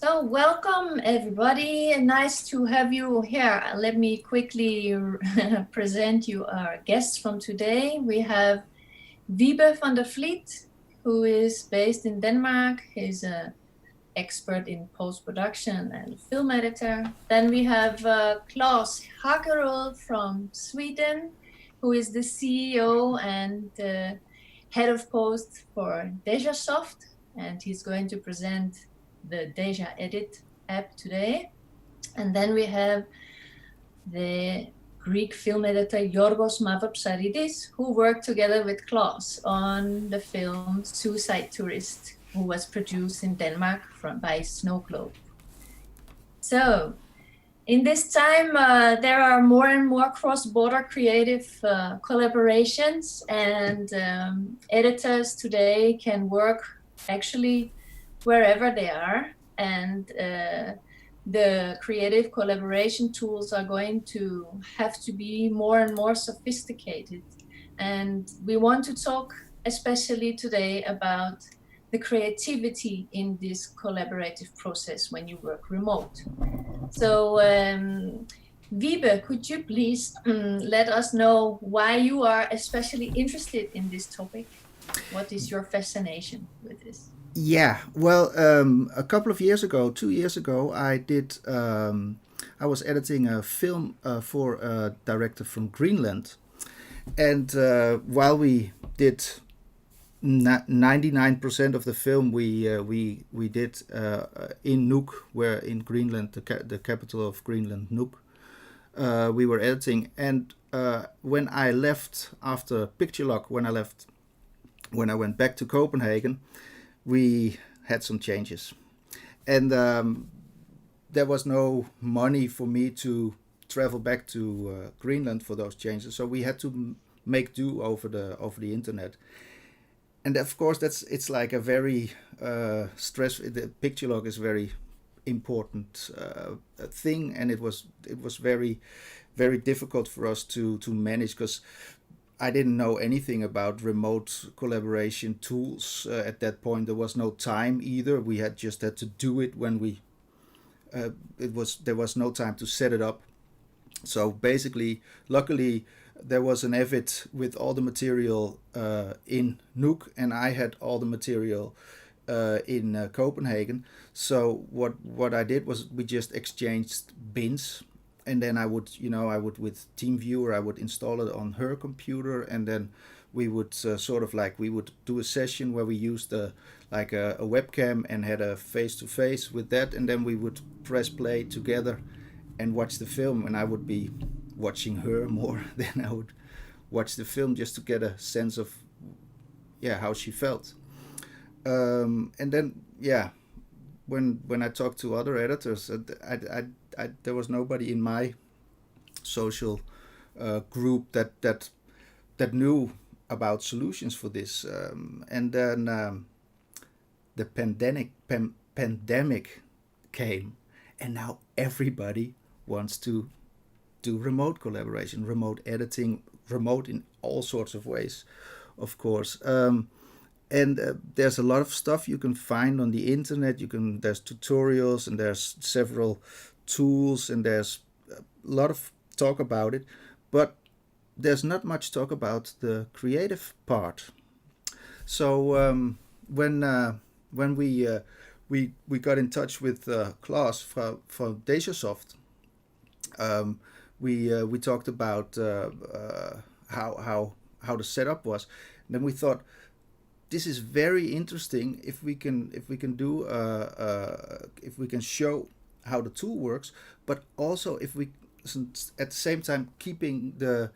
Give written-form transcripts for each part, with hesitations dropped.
So welcome everybody, nice to have you here. Let me quickly present you our guests from today. We have Wiebe van der Vliet, who is based in Denmark. He's an expert in post-production and film editor. Then we have Clas Hakeröd from Sweden, who is the CEO and head of post for Deja, and he's going to present the Deja Edit app today. And then we have the Greek film editor Yorgos Mavropsaridis, who worked together with Clas on the film Suicide Tourist, who was produced in Denmark by Snow Globe. So in this time, there are more and more cross-border creative collaborations, and editors today can work actually wherever they are, and the creative collaboration tools are going to have to be more and more sophisticated. And we want to talk especially today about the creativity in this collaborative process when you work remote. So Wiebe, could you please let us know why you are especially interested in this topic? What is your fascination with this? Yeah, well, a couple of years ago, 2 years ago, I was editing a film for a director from Greenland, and while we did 99% of the film, we did in Nuuk, where in Greenland, the capital of Greenland, Nuuk, we were editing, and when I left after Picture Lock, when I went back to Copenhagen, we had some changes, and there was no money for me to travel back to Greenland for those changes, so we had to make do over the internet. And of course, it's like a very the Picture Log is very important thing, and it was very, very difficult for us to manage, because I didn't know anything about remote collaboration tools at that point. There was no time either. We had to do it when there was no time to set it up. So basically, luckily, there was an Avid with all the material in Nuuk, and I had all the material in Copenhagen. So what I did was we just exchanged bins, and then I would with TeamViewer, I would install it on her computer, and then we would we would do a session where we used a webcam and had a face-to-face with that, and then we would press play together and watch the film, and I would be watching her more than I would watch the film, just to get a sense of how she felt. And then when I talked to other editors, there was nobody in my social group that knew about solutions for this. And then the pandemic came, and now everybody wants to do remote collaboration, remote editing, remote in all sorts of ways, of course. And there's a lot of stuff you can find on the internet. There's tutorials, and there's several tools, and there's a lot of talk about it, but there's not much talk about the creative part. So when we got in touch with Clas from Deja, we talked about how the setup was. And then we thought, this is very interesting if we can show how the tool works, but also if we at the same time keeping the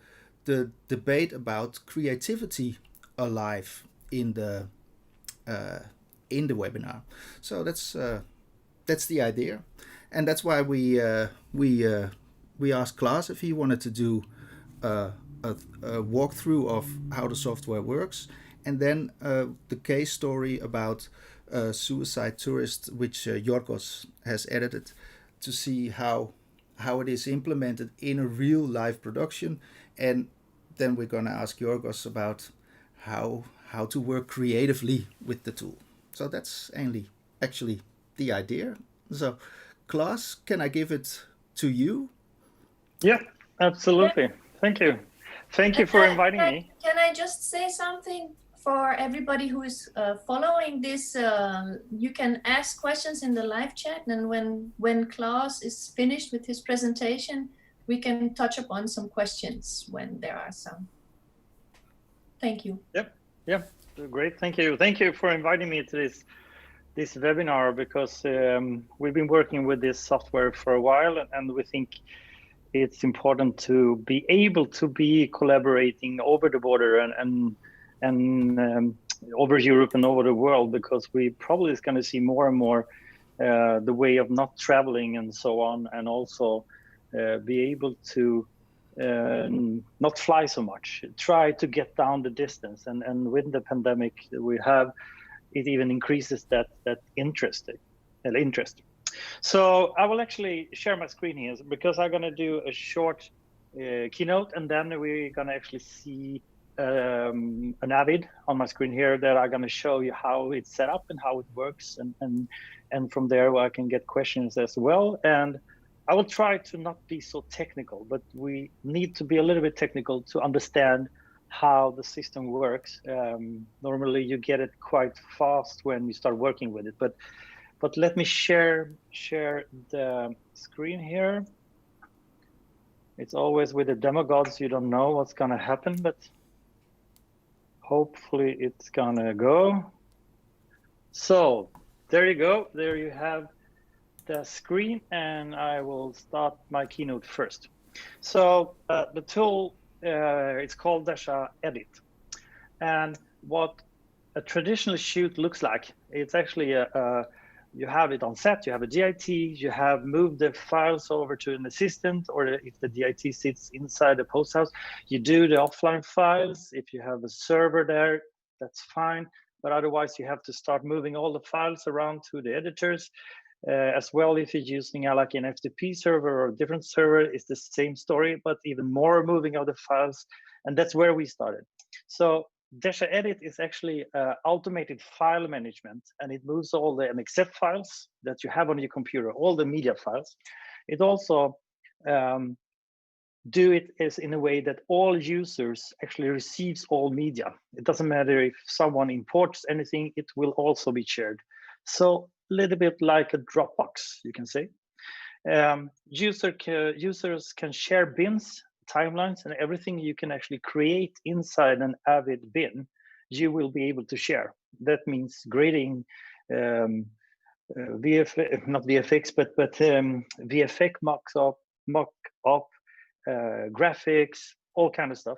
debate about creativity alive in the webinar. So that's the idea, and that's why we asked Clas if he wanted to do a walkthrough of how the software works, and then the case story about Suicide Tourist, which Yorgos has edited, to see how it is implemented in a real live production. And then we're going to ask Yorgos about how to work creatively with the tool. So that's actually the idea. So, Clas, can I give it to you? Yeah, absolutely. Thank you. Thank you for inviting me. Can I just say something for everybody who is following this? You can ask questions in the live chat, and when Clas is finished with his presentation, we can touch upon some questions when there are some. Thank you. Yep, great. Thank you. Thank you for inviting me to this webinar, because we've been working with this software for a while, and we think it's important to be able to be collaborating over the border and over Europe and over the world, because we probably is going to see more and more the way of not traveling and so on, and also be able to not fly so much, try to get down the distance, and with the pandemic we have, it even increases that interest. So I will actually share my screen here, because I'm going to do a short keynote, and then we're going to actually see an Avid on my screen here that I'm going to show you how it's set up and how it works, and from there I can get questions as well. And I will try to not be so technical, but we need to be a little bit technical to understand how the system works. Normally you get it quite fast when you start working with it, but let me share the screen here. It's always with the demagogues, you don't know what's gonna happen, but hopefully it's gonna go. So there you go, there you have the screen, and I will start my keynote first. So the tool, it's called Deja Edit. And what a traditional shoot looks like, it's actually you have it on set, you have a DIT, you have moved the files over to an assistant, or if the DIT sits inside the post house, you do the offline files. If you have a server there, that's fine. But otherwise, you have to start moving all the files around to the editors. As well, if you're using like an FTP server or a different server, it's the same story, but even more moving of the files. And that's where we started. So Deja Edit is actually automated file management, and it moves all the MXF files that you have on your computer, all the media files. It also do it as in a way that all users actually receives all media. It doesn't matter if someone imports anything, it will also be shared. So a little bit like a Dropbox, you can say. Users can share bins, timelines, and everything you can actually create inside an Avid bin, you will be able to share. That means grading, not VFX, but VFX mock-up, graphics, all kind of stuff.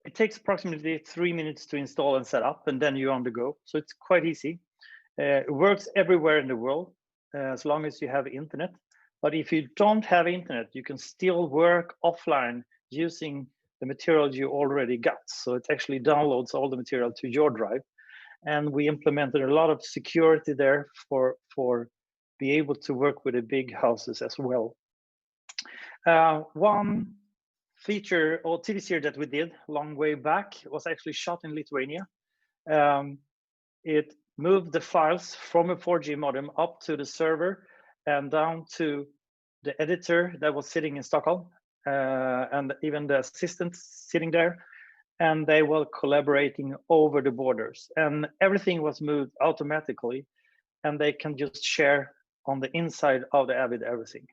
It takes approximately 3 minutes to install and set up, and then you're on the go. So it's quite easy. It works everywhere in the world, as long as you have internet. But if you don't have internet, you can still work offline using the material you already got. So it actually downloads all the material to your drive. And we implemented a lot of security there for be able to work with the big houses as well. One feature or TV series that we did a long way back was actually shot in Lithuania. It moved the files from a 4G modem up to the server and down to the editor that was sitting in Stockholm, and even the assistants sitting there, and they were collaborating over the borders, and everything was moved automatically, and they can just share on the inside of the Avid everything.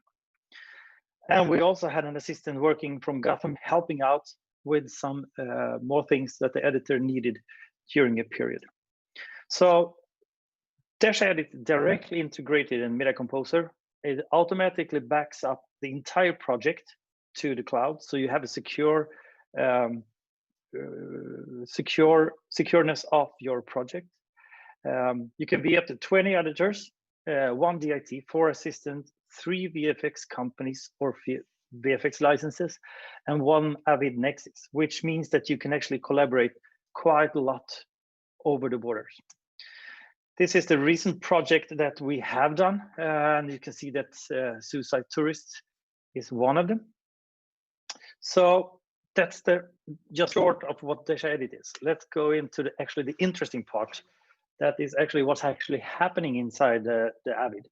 And we also had an assistant working from Gotham, helping out with some more things that the editor needed during a period. So Deja Edit directly integrated in Media Composer. It automatically backs up the entire project to the cloud, so you have a secureness of your project. You can be up to 20 editors, 1 DIT, 4 assistants, 3 VFX companies or VFX licenses, and 1 Avid Nexus, which means that you can actually collaborate quite a lot over the borders. This is the recent project that we have done, and you can see that Suicide Tourist is one of them. So that's just short of what Deja Edit is. Let's go into actually the interesting part That is actually what's actually happening inside the Avid.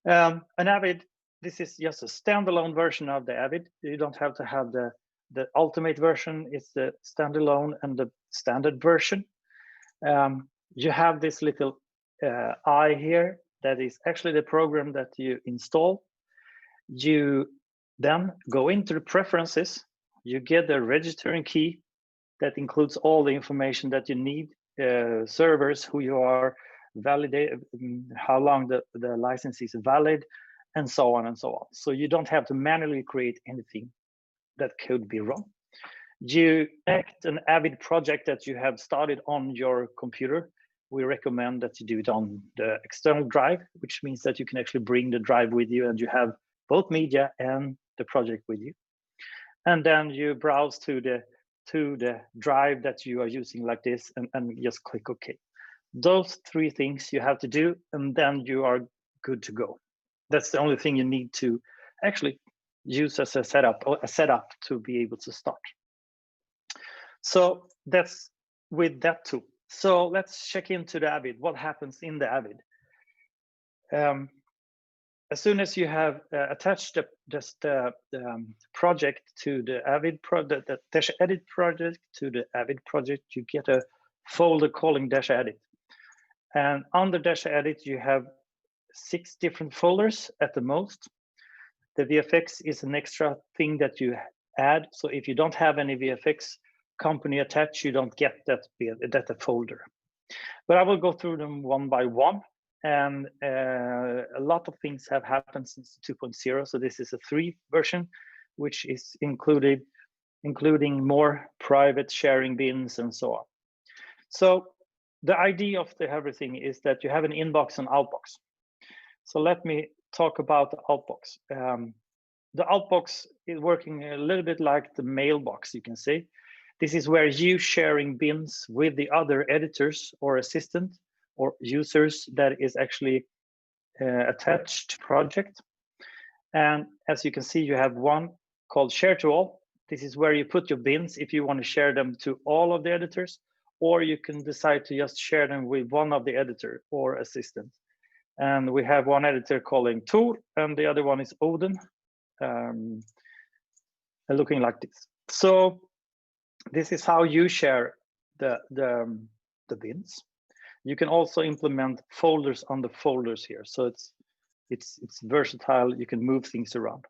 An Avid, this is just a standalone version of the Avid. You don't have to have the ultimate version. It's the standalone and the standard version. You have this little eye here that is actually the program that you install. You then go into the preferences. You get the registering key that includes all the information that you need, servers, who you are, validate, how long the license is valid, and so on and so on. So you don't have to manually create anything that could be wrong. You connect an Avid project that you have started on your computer. We recommend that you do it on the external drive, which means that you can actually bring the drive with you and you have both media and the project with you. And then you browse to the drive that you are using like this and just click OK. Those three things you have to do, and then you are good to go. That's the only thing you need to actually use as a setup to be able to start. So that's with that tool. So let's check into the Avid. What happens in the Avid? As soon as you have attached the project to the Avid project, the Deja Edit project to the Avid project, you get a folder calling Deja Edit. And under Deja Edit, you have 6 different folders at the most. The VFX is an extra thing that you add. So if you don't have any VFX company attached, you don't get that folder. But I will go through them one by one. And a lot of things have happened since 2.0. So this is a 3 version, which is including more private sharing bins and so on. So the idea of everything is that you have an inbox and outbox. So let me talk about the outbox. The outbox is working a little bit like the mailbox, you can say. This is where you sharing bins with the other editors or assistant or users that is actually attached to project. And as you can see, you have one called Share to All. This is where you put your bins if you want to share them to all of the editors, or you can decide to just share them with one of the editor or assistant. And we have one editor calling Tor, and the other one is Odin, looking like this. So this is how you share the bins. You can also implement folders on the folders here. So it's versatile. You can move things around.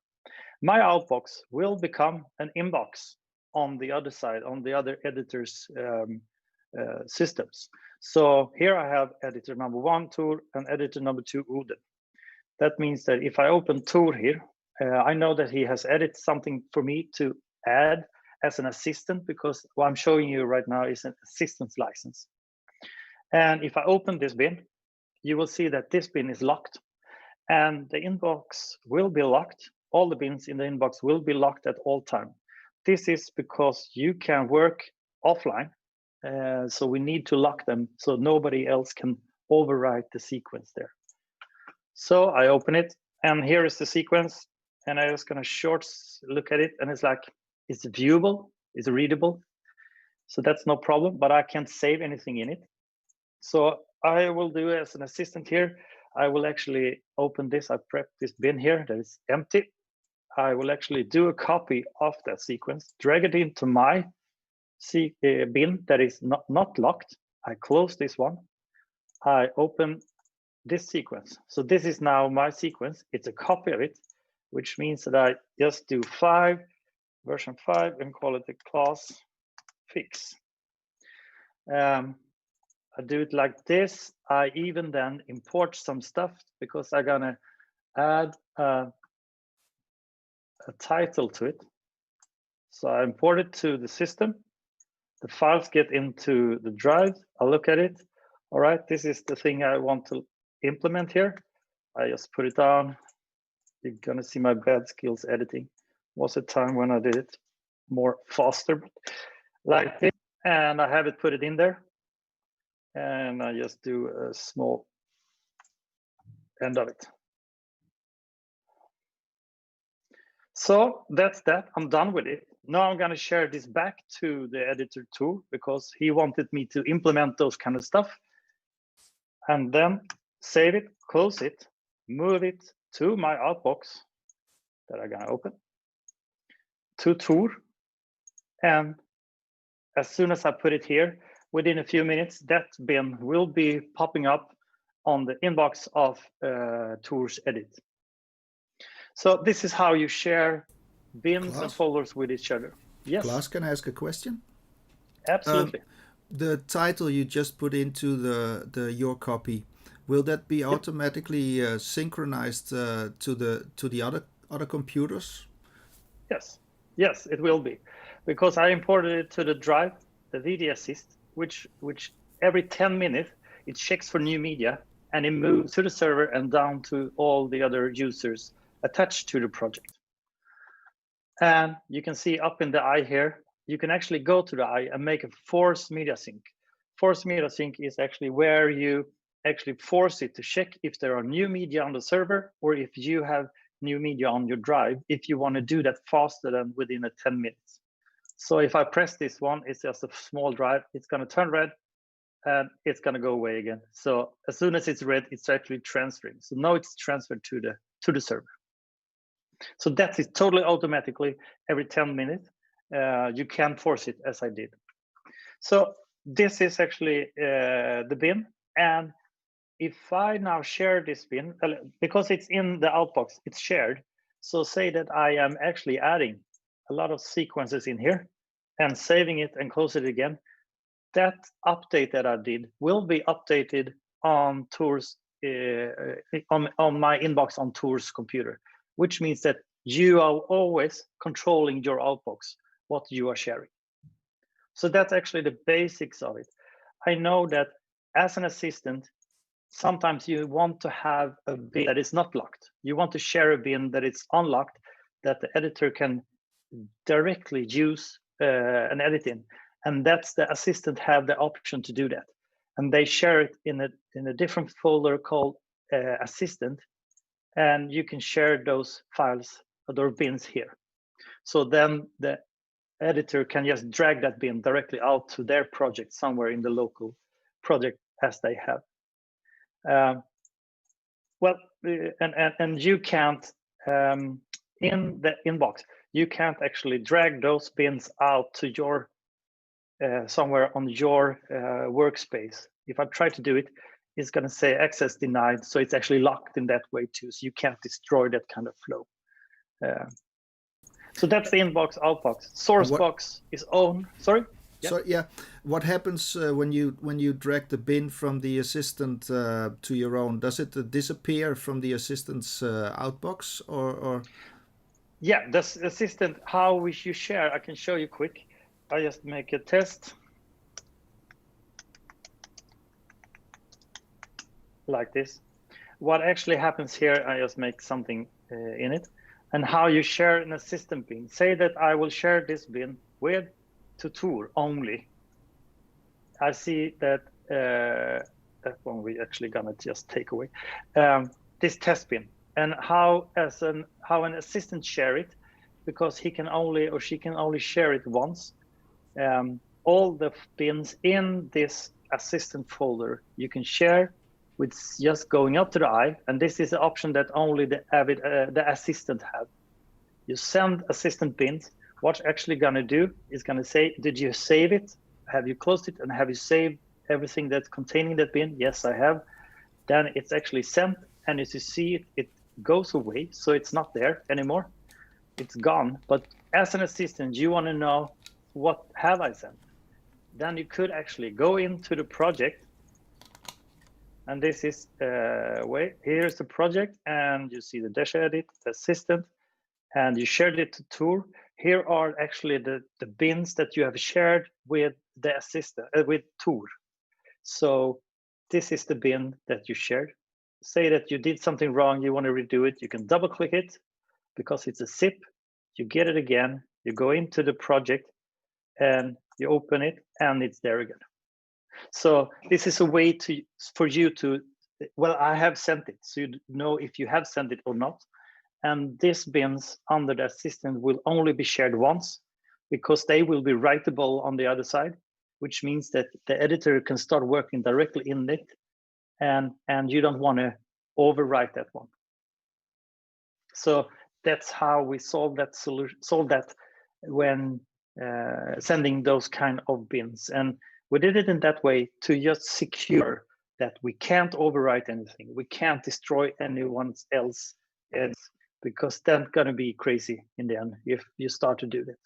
My outbox will become an inbox on the other side, on the other editors' systems. So here I have editor number 1, Tor, and editor number 2, Odin. That means that if I open Tor here, I know that he has edited something for me to add as an assistant, because what I'm showing you right now is an assistance license. And if I open this bin, you will see that this bin is locked and the inbox will be locked. All the bins in the inbox will be locked at all time. This is because you can work offline. So we need to lock them so nobody else can override the sequence there. So I open it and here is the sequence. And I'm just going to short look at it. And it's like, it's viewable, it's readable. So that's no problem, but I can't save anything in it. So I will do as an assistant here. I will actually open this. I prep this bin here that is empty. I will actually do a copy of that sequence, drag it into my bin that is not locked. I close this one. I open this sequence. So this is now my sequence. It's a copy of it, which means that I just do version 5 and call it the class fix. I do it like this. I even then import some stuff because I'm gonna add a title to it. So I import it to the system. The files get into the drive. I look at it. All right, this is the thing I want to implement here. I just put it down. You're gonna see my bad skills editing. Was a time when I did it more faster, like this, and I have it put it in there. And I just do a small end of it. So that's that. I'm done with it. Now I'm going to share this back to the editor too, because he wanted me to implement those kind of stuff. and then save it, close it, move it to my outbox that I'm gonna open, to Tor, and as soon as I put it here, within a few minutes, that bin will be popping up on the inbox of Tor's edit. So this is how you share bins Clas? and folders with each other. Yes. Clas, can I ask a question? Absolutely. The title you just put into the your copy, will that be automatically synchronized to the other computers? Yes, it will be, because I imported it to the drive, the VD Assist, which every 10 minutes it checks for new media and it moves to the server and down to all the other users attached to the project. And you can see up in the eye here, you can actually go to the eye and make a force media sync. Force media sync is actually where you actually force it to check if there are new media on the server or if you have new media on your drive, if you want to do that faster than within 10 minutes. So if I press this one, it's just a small drive, it's going to turn red and it's going to go away again. So as soon as it's red, it's actually transferring. So now it's transferred to the server. So that is totally automatically every 10 minutes. You can force it as I did. So this is actually the bin. And if I now share this bin, because it's in the outbox, it's shared. So say that I am actually adding a lot of sequences in here and saving it and close it again. That update that I did will be updated on Tor's on my inbox on Tor's computer, which means that you are always controlling your outbox, what you are sharing. So that's actually the basics of it. I know that as an assistant, sometimes you want to have a bin that is not locked. You want to share a bin that is unlocked, that the editor can directly use an edit in. And that's the assistant have the option to do that. And they share it in a different folder called assistant. And you can share those files or bins here. So then the editor can just drag that bin directly out to their project somewhere in the local project as they have. Well, and you can't, in the inbox, you can't actually drag those bins out to your somewhere on your workspace. If I try to do it, it's going to say access denied. So it's actually locked in that way too. So you can't destroy that kind of flow. So that's the inbox, outbox. Sourcebox is own. Sorry. Yeah. So yeah, what happens when you drag the bin from the assistant to your own? Does it disappear from the assistant's outbox or? Yeah, the assistant. How you share? I can show you quick. I just make a test like this. What actually happens here? I just make something in it, and how you share an assistant bin. Say that I will share this bin with to Tor only. I see that that one we actually gonna just take away this test bin, and how an assistant share it, because he can only or she can only share it once. All the bins in this assistant folder you can share with just going up to the eye, and this is an option that only the Avid the assistant have. You send assistant bins. What's actually going to do is going to say, did you save it? Have you closed it? And have you saved everything that's containing that bin? Yes, I have. Then it's actually sent. And as you see it, it goes away. So it's not there anymore. It's gone. But as an assistant, you want to know, what have I sent? Then you could actually go into the project. And this is, here's the project. And you see the Deja edit, the assistant. And you shared it to Tor. Here are actually the bins that you have shared with the assistant, with Tor. So this is the bin that you shared. Say that you did something wrong, you want to redo it, you can double click it because it's a zip. You get it again, you go into the project and you open it and it's there again. So this is a way for you to, well, I have sent it. So you know if you have sent it or not. And these bins under the assistant will only be shared once because they will be writable on the other side, which means that the editor can start working directly in it and you don't want to overwrite that one. So that's how we solve that when sending those kind of bins. And we did it in that way to just secure that we can't overwrite anything. We can't destroy anyone else, because that's going to be crazy in the end if you start to do that.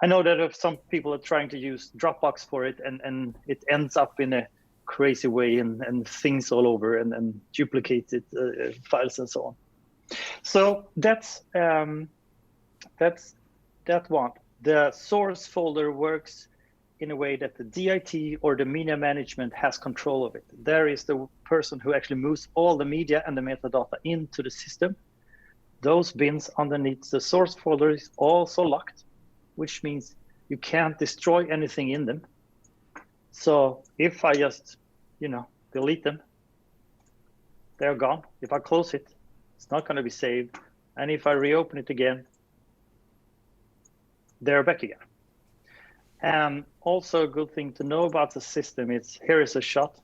I know that if some people are trying to use Dropbox for it, and it ends up in a crazy way and things all over and duplicated files and so on. So that's that one. The source folder works in a way that the DIT or the media management has control of it. There is the person who actually moves all the media and the metadata into the system. Those bins underneath the source folder is also locked, which means you can't destroy anything in them. So if I just, delete them, they're gone. If I close it, it's not going to be saved. And if I reopen it again, they're back again. And also a good thing to know about the system is, here is a shot.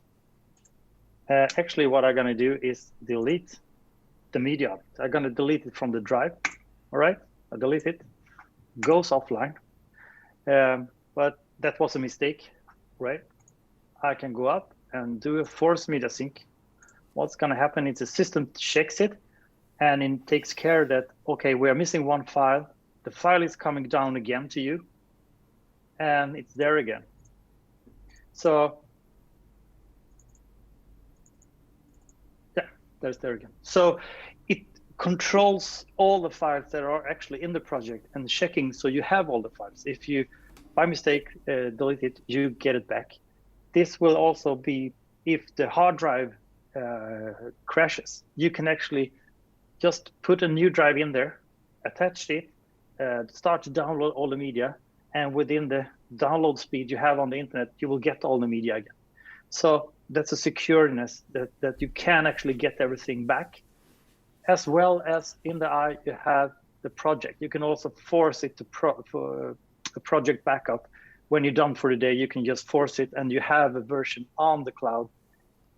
Actually, what I'm going to do is delete the media of it. I'm going to delete it from the drive. All right, I delete it, goes offline. But that was a mistake, right? I can go up and do a force media sync. What's going to happen is the system checks it, and it takes care that, okay, we are missing one file. The file is coming down again to you, and it's there again. So yeah, there's there again. So it controls all the files that are actually in the project and checking, so you have all the files. If you, by mistake, delete it, you get it back. This will also be, if the hard drive crashes, you can actually just put a new drive in there, attach it, start to download all the media, and within the download speed you have on the internet, you will get all the media again. So that's a secureness that you can actually get everything back, as well as in the eye you have the project. You can also force it to for a project backup. When you're done for the day, you can just force it, and you have a version on the cloud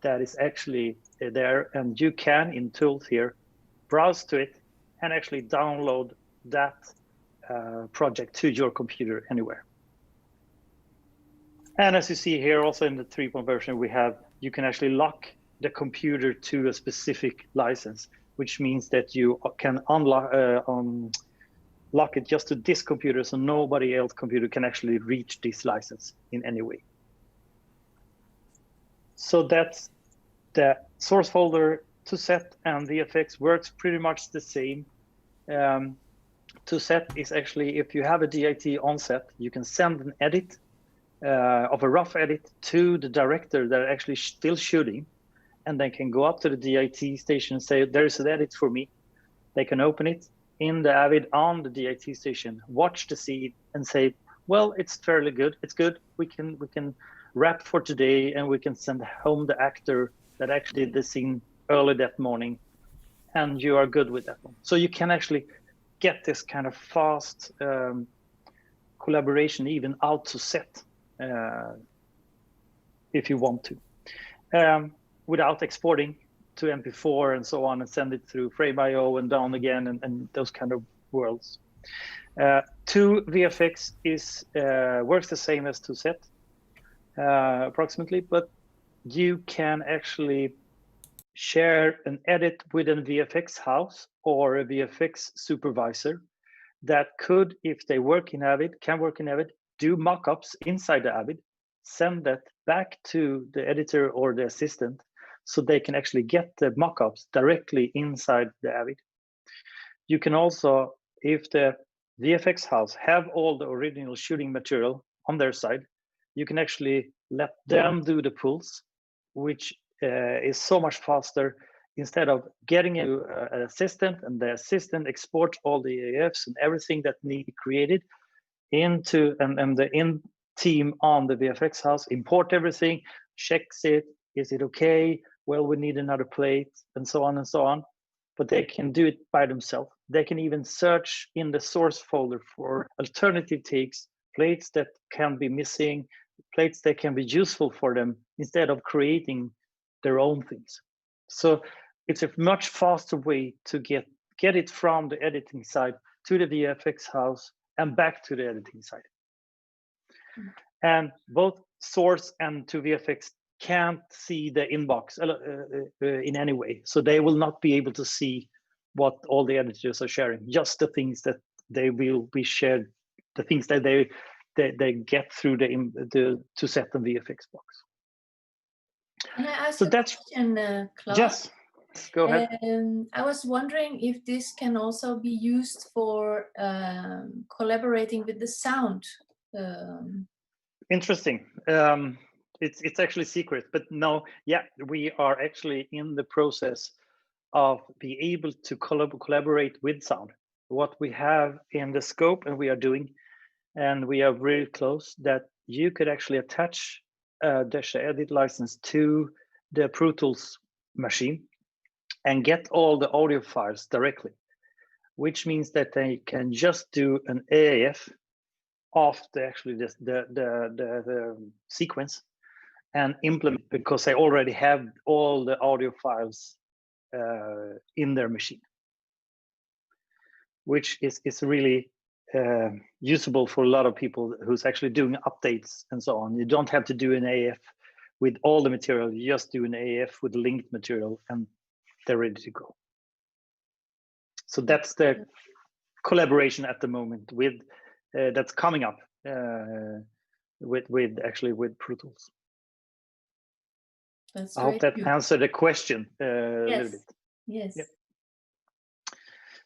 that is actually there, and you can, in tools here, browse to it and actually download that project to your computer anywhere. And as you see here, also in the 3.0 version, you can actually lock the computer to a specific license, which means that you can lock it just to this computer, so nobody else's computer can actually reach this license in any way. So that's the source folder. To set and VFX works pretty much the same. To set is actually, if you have a DIT on set, you can send an edit of a rough edit to the director that are actually still shooting, and they can go up to the DIT station and say, there's an edit for me. They can open it in the Avid on the DIT station, watch the scene and say, well, it's fairly good. It's good. We can wrap for today, and we can send home the actor that actually did the scene early that morning, and you are good with that one. So you can actually get this kind of fast collaboration even out to set if you want to, without exporting to MP4 and so on, and send it through Frame.io and down again, and those kind of worlds. To VFX is works the same as to set approximately, but you can actually share an edit with a VFX house or a VFX supervisor that could, if they work in Avid, do mockups inside the Avid, send that back to the editor or the assistant, so they can actually get the mockups directly inside the Avid. You can also, if the VFX house have all the original shooting material on their side, you can actually let them do the pulls, which is so much faster. Instead of getting an assistant, and the assistant export all the AFs and everything that need to be created into, and the in team on the VFX house import everything, checks it, is it okay? Well, we need another plate, and so on and so on. But they can do it by themselves. They can even search in the source folder for alternative takes, plates that can be missing, plates that can be useful for them, instead of creating their own things. So it's a much faster way to get it from the editing side to the VFX house and back to the editing side. And both source and to VFX can't see the inbox in any way. So they will not be able to see what all the editors are sharing, just the things that they will be shared, the things that they get through the to set the VFX box. Can I ask So a that's question, Clas? Yes, go ahead. I was wondering if this can also be used for collaborating with the sound. Interesting. It's actually secret, but no, yeah, we are actually in the process of being able to collaborate with sound. What we have in the scope, and we are doing, and we are really close, that you could actually attach a Deja edit license to the Pro Tools machine and get all the audio files directly, which means that they can just do an AAF of the sequence and implement, because they already have all the audio files in their machine, which is really usable for a lot of people who's actually doing updates and so on. You don't have to do an AF with all the material. You just do an AF with linked material and they're ready to go. So that's the collaboration at the moment with that's coming up with Pro Tools. That's I hope that answered the question a little bit. Yes. Yep.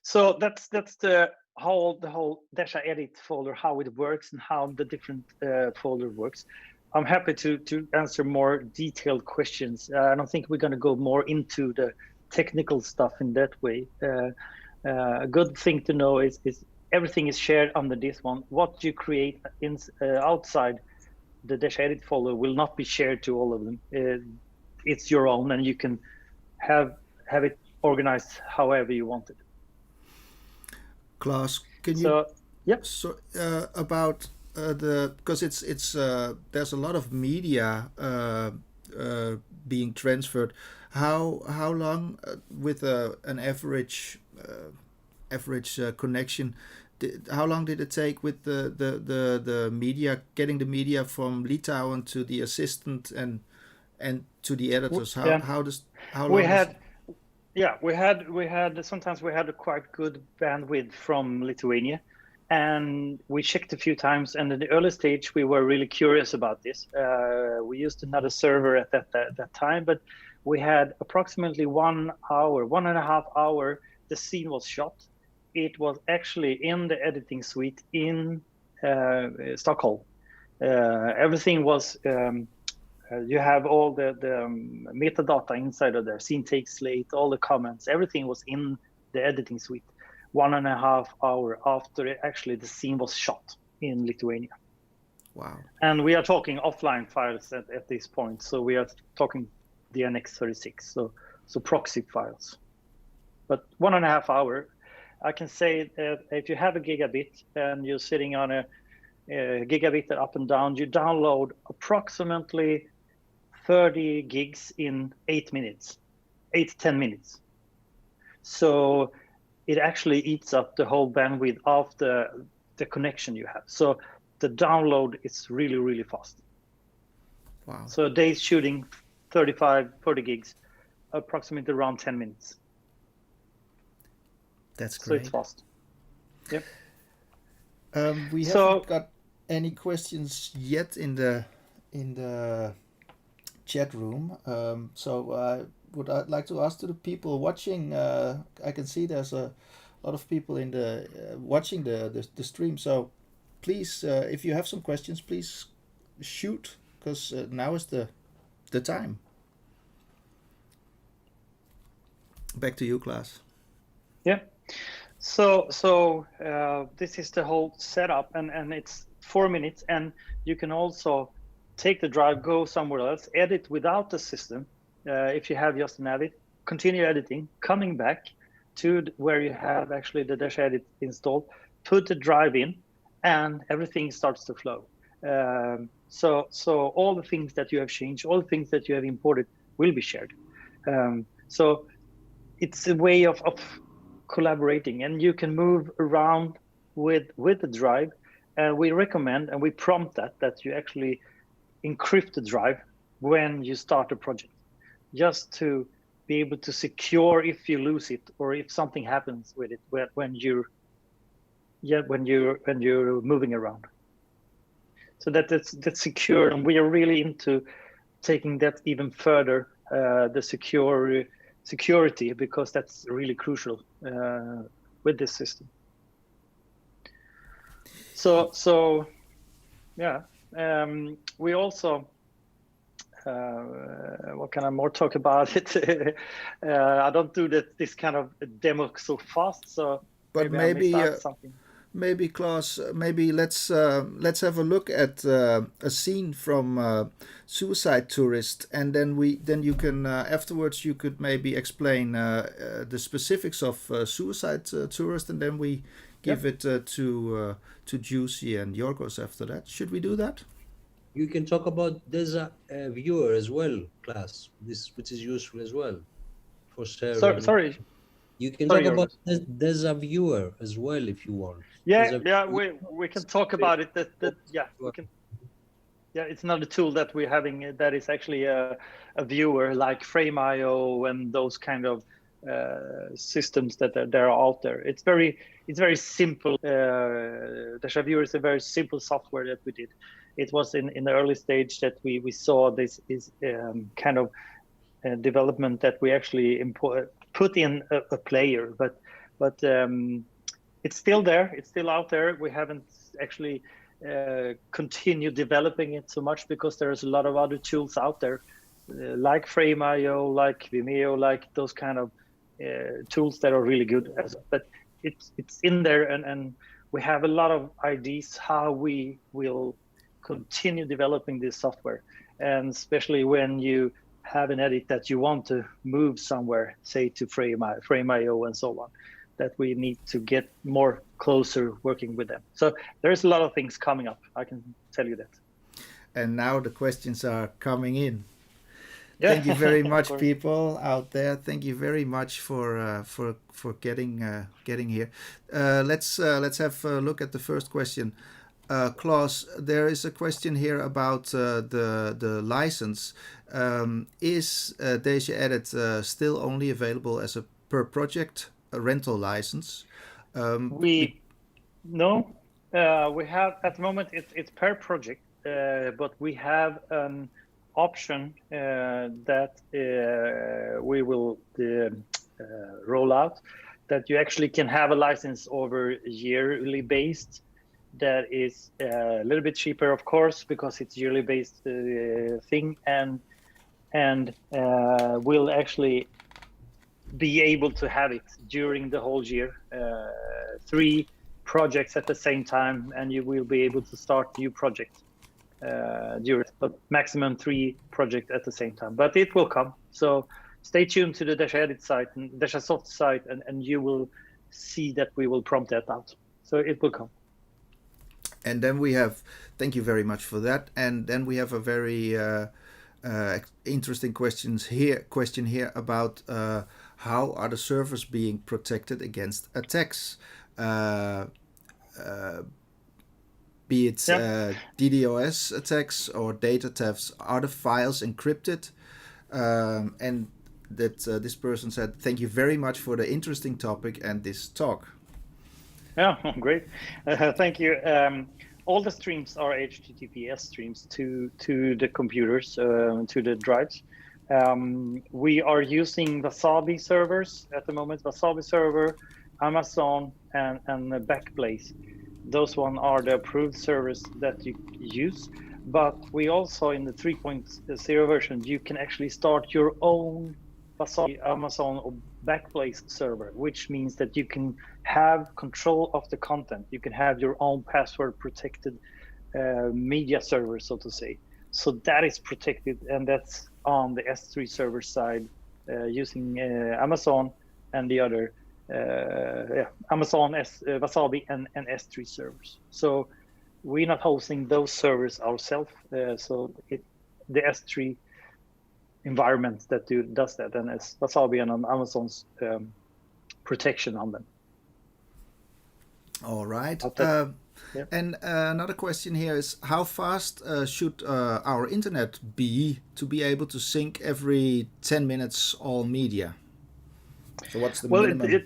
So that's the whole Deja edit folder, how it works and how the different folder works. I'm happy to answer more detailed questions. I don't think we're going to go more into the technical stuff in that way. A good thing to know is everything is shared under this one. What you create outside the Deja edit folder will not be shared to all of them. It's your own, and you can have it organized however you want it. Clas, can you? So, yep. So about because it's there's a lot of media being transferred. How long with an average connection? How long did it take with the media, getting the media from Litauen to the assistant and to the editors? We had sometimes we had a quite good bandwidth from Lithuania, and we checked a few times. And in the early stage, we were really curious about this. We used another server at that time, but we had approximately 1 hour, 1.5 hour. The scene was shot. It was actually in the editing suite in Stockholm. Everything was. You have all the metadata inside of there, scene take slate, all the comments, everything was in the editing suite 1.5 hour after actually the scene was shot in Lithuania. Wow. And we are talking offline files at this point. So we are talking the NX36, so proxy files. But 1.5 hour, I can say that if you have a gigabit and you're sitting on a gigabit up and down, you download approximately 30 gigs in 8 to 10 minutes. So it actually eats up the whole bandwidth of the connection you have. So the download is really, really fast. Wow. So a day's shooting 40 gigs, approximately around 10 minutes. That's great. So it's fast. Yep. We haven't got any questions yet in the chat room. So I would like to ask to the people watching. I can see there's a lot of people in the watching the stream. So please, if you have some questions, please shoot, because now is the time. Back to you, Clas. Yeah. So this is the whole setup, and it's 4 minutes, and you can also take the drive, go somewhere else, edit without the system. If you have just an Avid, continue editing, coming back to where you have actually the Deja edit installed, put the drive in, and everything starts to flow. So all the things that you have changed, all the things that you have imported will be shared. So it's a way of collaborating, and you can move around with the drive. And we recommend and we prompt that you actually encrypt the drive when you start a project, just to be able to secure if you lose it or if something happens with it when you're moving around. So that's secure, and we are really into taking that even further, the security, because that's really crucial with this system. So yeah, we also what can I more talk about it? I don't do this kind of demo so fast, so But maybe I missed out something. Maybe Clas, maybe let's have a look at a scene from Suicide Tourist, and then you can afterwards you could maybe explain the specifics of Suicide Tourist, and then we give it to Giusy and Yorgos after that. Should we do that? You can talk about Deja viewer as well, Clas. Which is useful as well for sharing. Sorry. You can talk about Deja viewer as well if you want. Yeah, we can talk about it. We can. Yeah, it's another tool that we're having that is actually a viewer like Frame.io and those kind of systems that are out there. It's very simple. Deja viewer is a very simple software that we did. It was in the early stage that we saw this is kind of development that we actually put in a player, but it's still there. It's still out there. We haven't actually continued developing it so much because there's a lot of other tools out there, like Frame.io, like Vimeo, like those kind of tools that are really good. But it's in there, and we have a lot of ideas how we will continue developing this software, and especially when you have an edit that you want to move somewhere, say to Frame.io and so on, that we need to get more closer working with them. So there's a lot of things coming up, I can tell you that. And now the questions are coming in. Yeah. Thank you very much, people out there. Thank you very much for getting here. Let's have a look at the first question. Clas, there is a question here about the license. Is Deja Edit still only available as a per project rental license? We have at the moment it's per project, but we have an option that we will roll out, that you actually can have a license over yearly based. That is a little bit cheaper, of course, because it's yearly based thing, and we'll actually be able to have it during the whole year, 3 projects at the same time, and you will be able to start new projects during, but maximum 3 projects at the same time. But it will come, so stay tuned to the Deja Edit site and Deja Soft site, and you will see that we will prompt that out. So it will come. And then we have, thank you very much for that. And then we have a very interesting question here about how are the servers being protected against attacks, be it DDoS attacks or data thefts. Are the files encrypted? And that this person said, thank you very much for the interesting topic and this talk. Yeah, great. Thank you. All the streams are HTTPS streams to the computers, to the drives. We are using Wasabi servers at the moment. Wasabi server, Amazon, and Backblaze. Those one are the approved servers that you use. But we also, in the 3.0 version, you can actually start your own Wasabi, Amazon, or Backblaze server, which means that you can have control of the content. You can have your own password protected media server, so to say. So that is protected, and that's on the S3 server side using Amazon and the other Amazon, Wasabi, and S3 servers. So we're not hosting those servers ourselves. So the S3 environment that does that, and that's all been on Amazon's protection on them. All right. Yeah. And another question here is, how fast should our internet be to be able to sync every 10 minutes all media? So what's the minimum?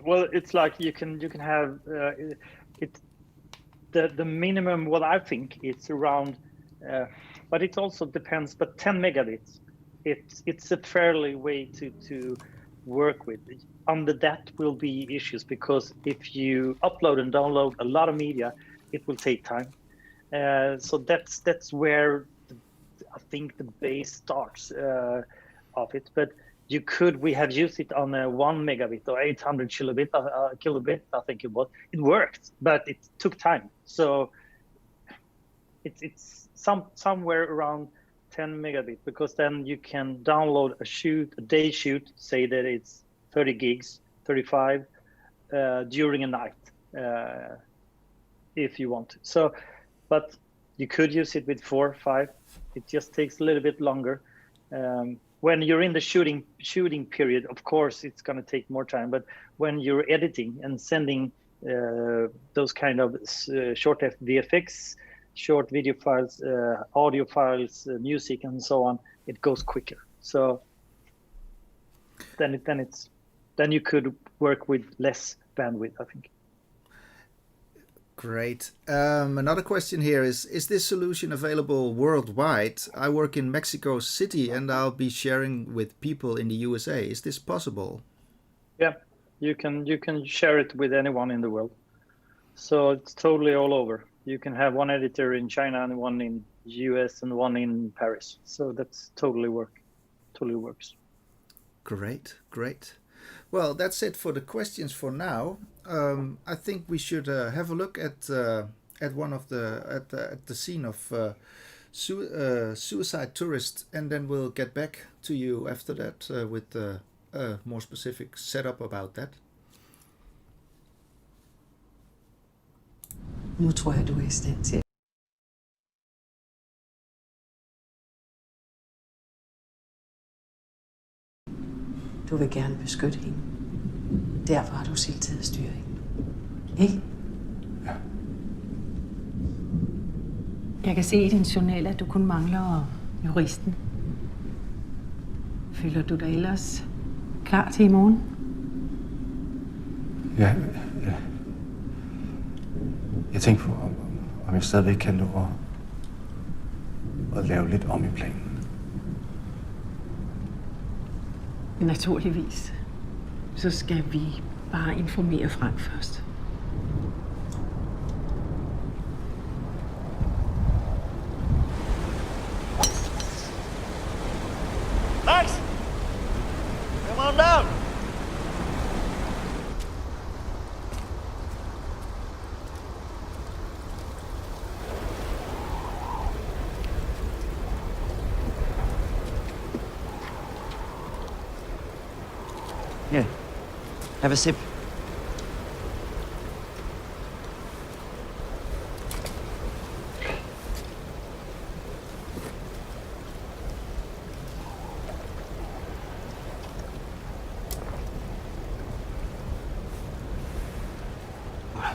Well, it's like you can have it. The minimum, what I think it's around, but it also depends. But 10 megabits, it's a fairly way to work with. Under that will be issues, because if you upload and download a lot of media, it will take time. So that's where I think the base starts of it. But we have used it on a 1 megabit or 800 kilobit, I think it was. It worked, but it took time. So it's somewhere around 10 megabit, because then you can download a day shoot, say that it's 30 gigs, 35 during a night, if you want to. So, but you could use it with 4 or 5. It just takes a little bit longer. When you're in the shooting period, of course, it's going to take more time. But when you're editing and sending those kind of short VFX, short video files, audio files, music, and so on, it goes quicker. So then you could work with less bandwidth, I think. Great. Another question here is this solution available worldwide? I work in Mexico City and I'll be sharing with people in the USA. Is this possible? Yeah, you can share it with anyone in the world. So it's totally all over. You can have one editor in China and one in US and one in Paris. So that's totally works. Great. Well, that's it for the questions for now. I think we should have a look at one of the scene of suicide tourist, and then we'll get back to you after that with a more specific setup about that. Nu tror jeg, du er i stand til. Du vil gerne beskytte hende. Derfor har du selv taget styringen. Ikke? Ja. Jeg kan se i din journal, at du kun mangler juristen. Føler du dig ellers klar til i morgen? Ja. Jeg tænkte på, om jeg stadigvæk kan nå at lave lidt om i planen. Naturligvis. Så skal vi bare informere Frank først. Max! Come on down! Here, have a sip.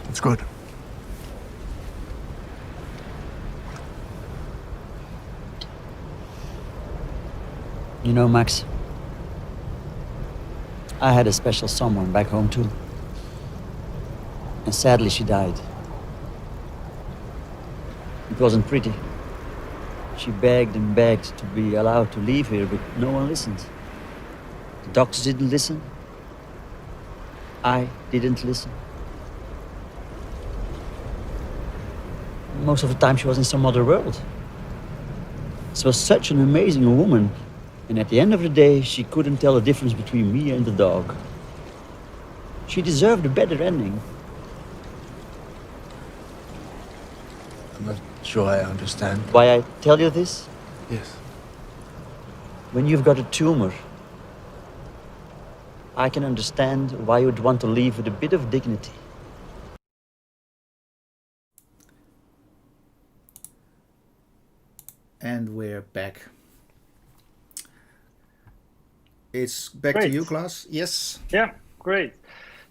It's good. You know, Max, I had a special someone back home too. And sadly she died. It wasn't pretty. She begged and begged to be allowed to leave here, but no one listened. The doctors didn't listen. I didn't listen. Most of the time she was in some other world. She was such an amazing woman. And at the end of the day, she couldn't tell the difference between me and the dog. She deserved a better ending. I'm not sure I understand. Why I tell you this? Yes. When you've got a tumor, I can understand why you'd want to leave with a bit of dignity. And we're back. It's back to Great. you, Clas. Yes. Yeah, great.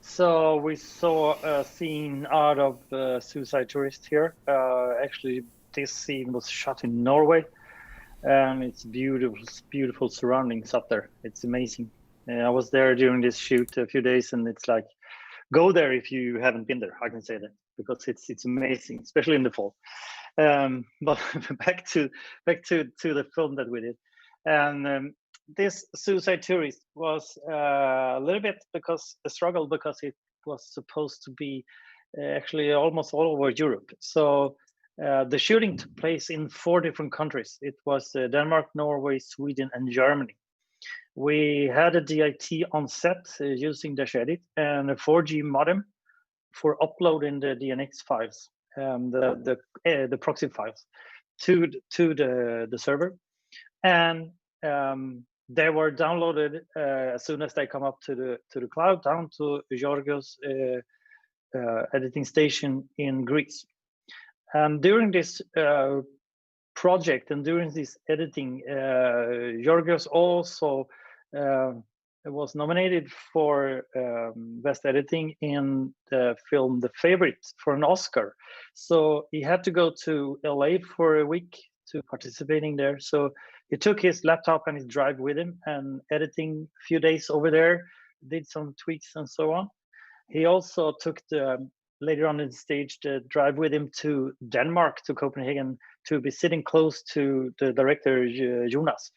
So we saw a scene out of Suicide Tourist here. Actually, this scene was shot in Norway, and it's beautiful surroundings up there. It's amazing. I was there during this shoot a few days, and it's like, go there if you haven't been there. I can say that because it's amazing, especially in the fall. But back to the film that we did, and this Suicide Tourist was a little bit because a struggle because it was supposed to be actually almost all over Europe. So the shooting took place in 4 different countries. It was Denmark, Norway, Sweden, and Germany. We had a DIT on set using Deja and a 4G modem for uploading the DNX files, the proxy files, to the server, and they were downloaded as soon as they come up to the cloud down to Yorgos editing station in Greece. And during this project and during this editing, Yorgos also was nominated for best editing in the film The Favorite for an Oscar. So he had to go to LA for a week to participating there. So he took his laptop and his drive with him and editing a few days over there, did some tweaks and so on. He also took later on in the stage the drive with him to Denmark, to Copenhagen, to be sitting close to the director Jonas,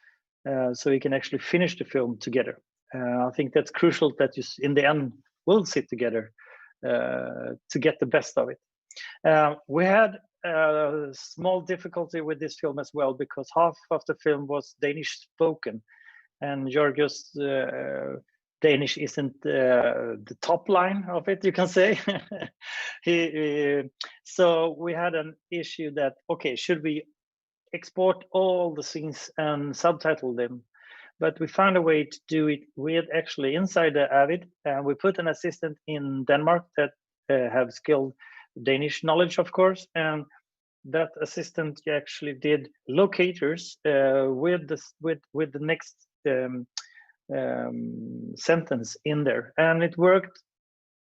so he can actually finish the film together. I think that's crucial that you in the end will sit together to get the best of it. We had a small difficulty with this film as well because half of the film was Danish spoken, and Yorgos Danish isn't the top line of it, you can say. So we had an issue that, okay, should we export all the scenes and subtitle them? But we found a way to do it with actually inside the Avid, and we put an assistant in Denmark that have skilled Danish knowledge, of course, and that assistant actually did locators with the next sentence in there, and it worked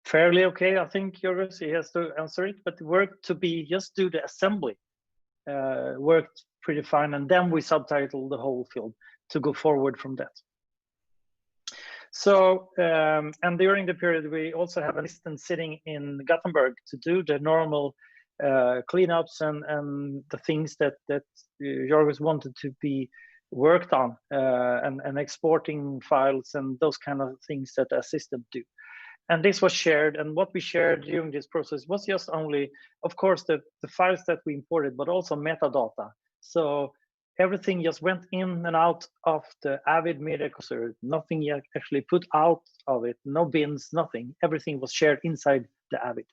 fairly okay. I think Yorgos, he has to answer it, but it worked to be just do the assembly. Worked pretty fine, and then we subtitle the whole film to go forward from that. So and during the period we also have an assistant sitting in Gothenburg to do the normal cleanups and the things that Yorgos wanted to be worked on, and exporting files and those kind of things that the assistant do. And this was shared, and what we shared during this process was just only, of course, the files that we imported, but also metadata. So everything just went in and out of the Avid media cluster. Nothing yet actually put out of it, no bins, nothing. Everything was shared inside the Avid.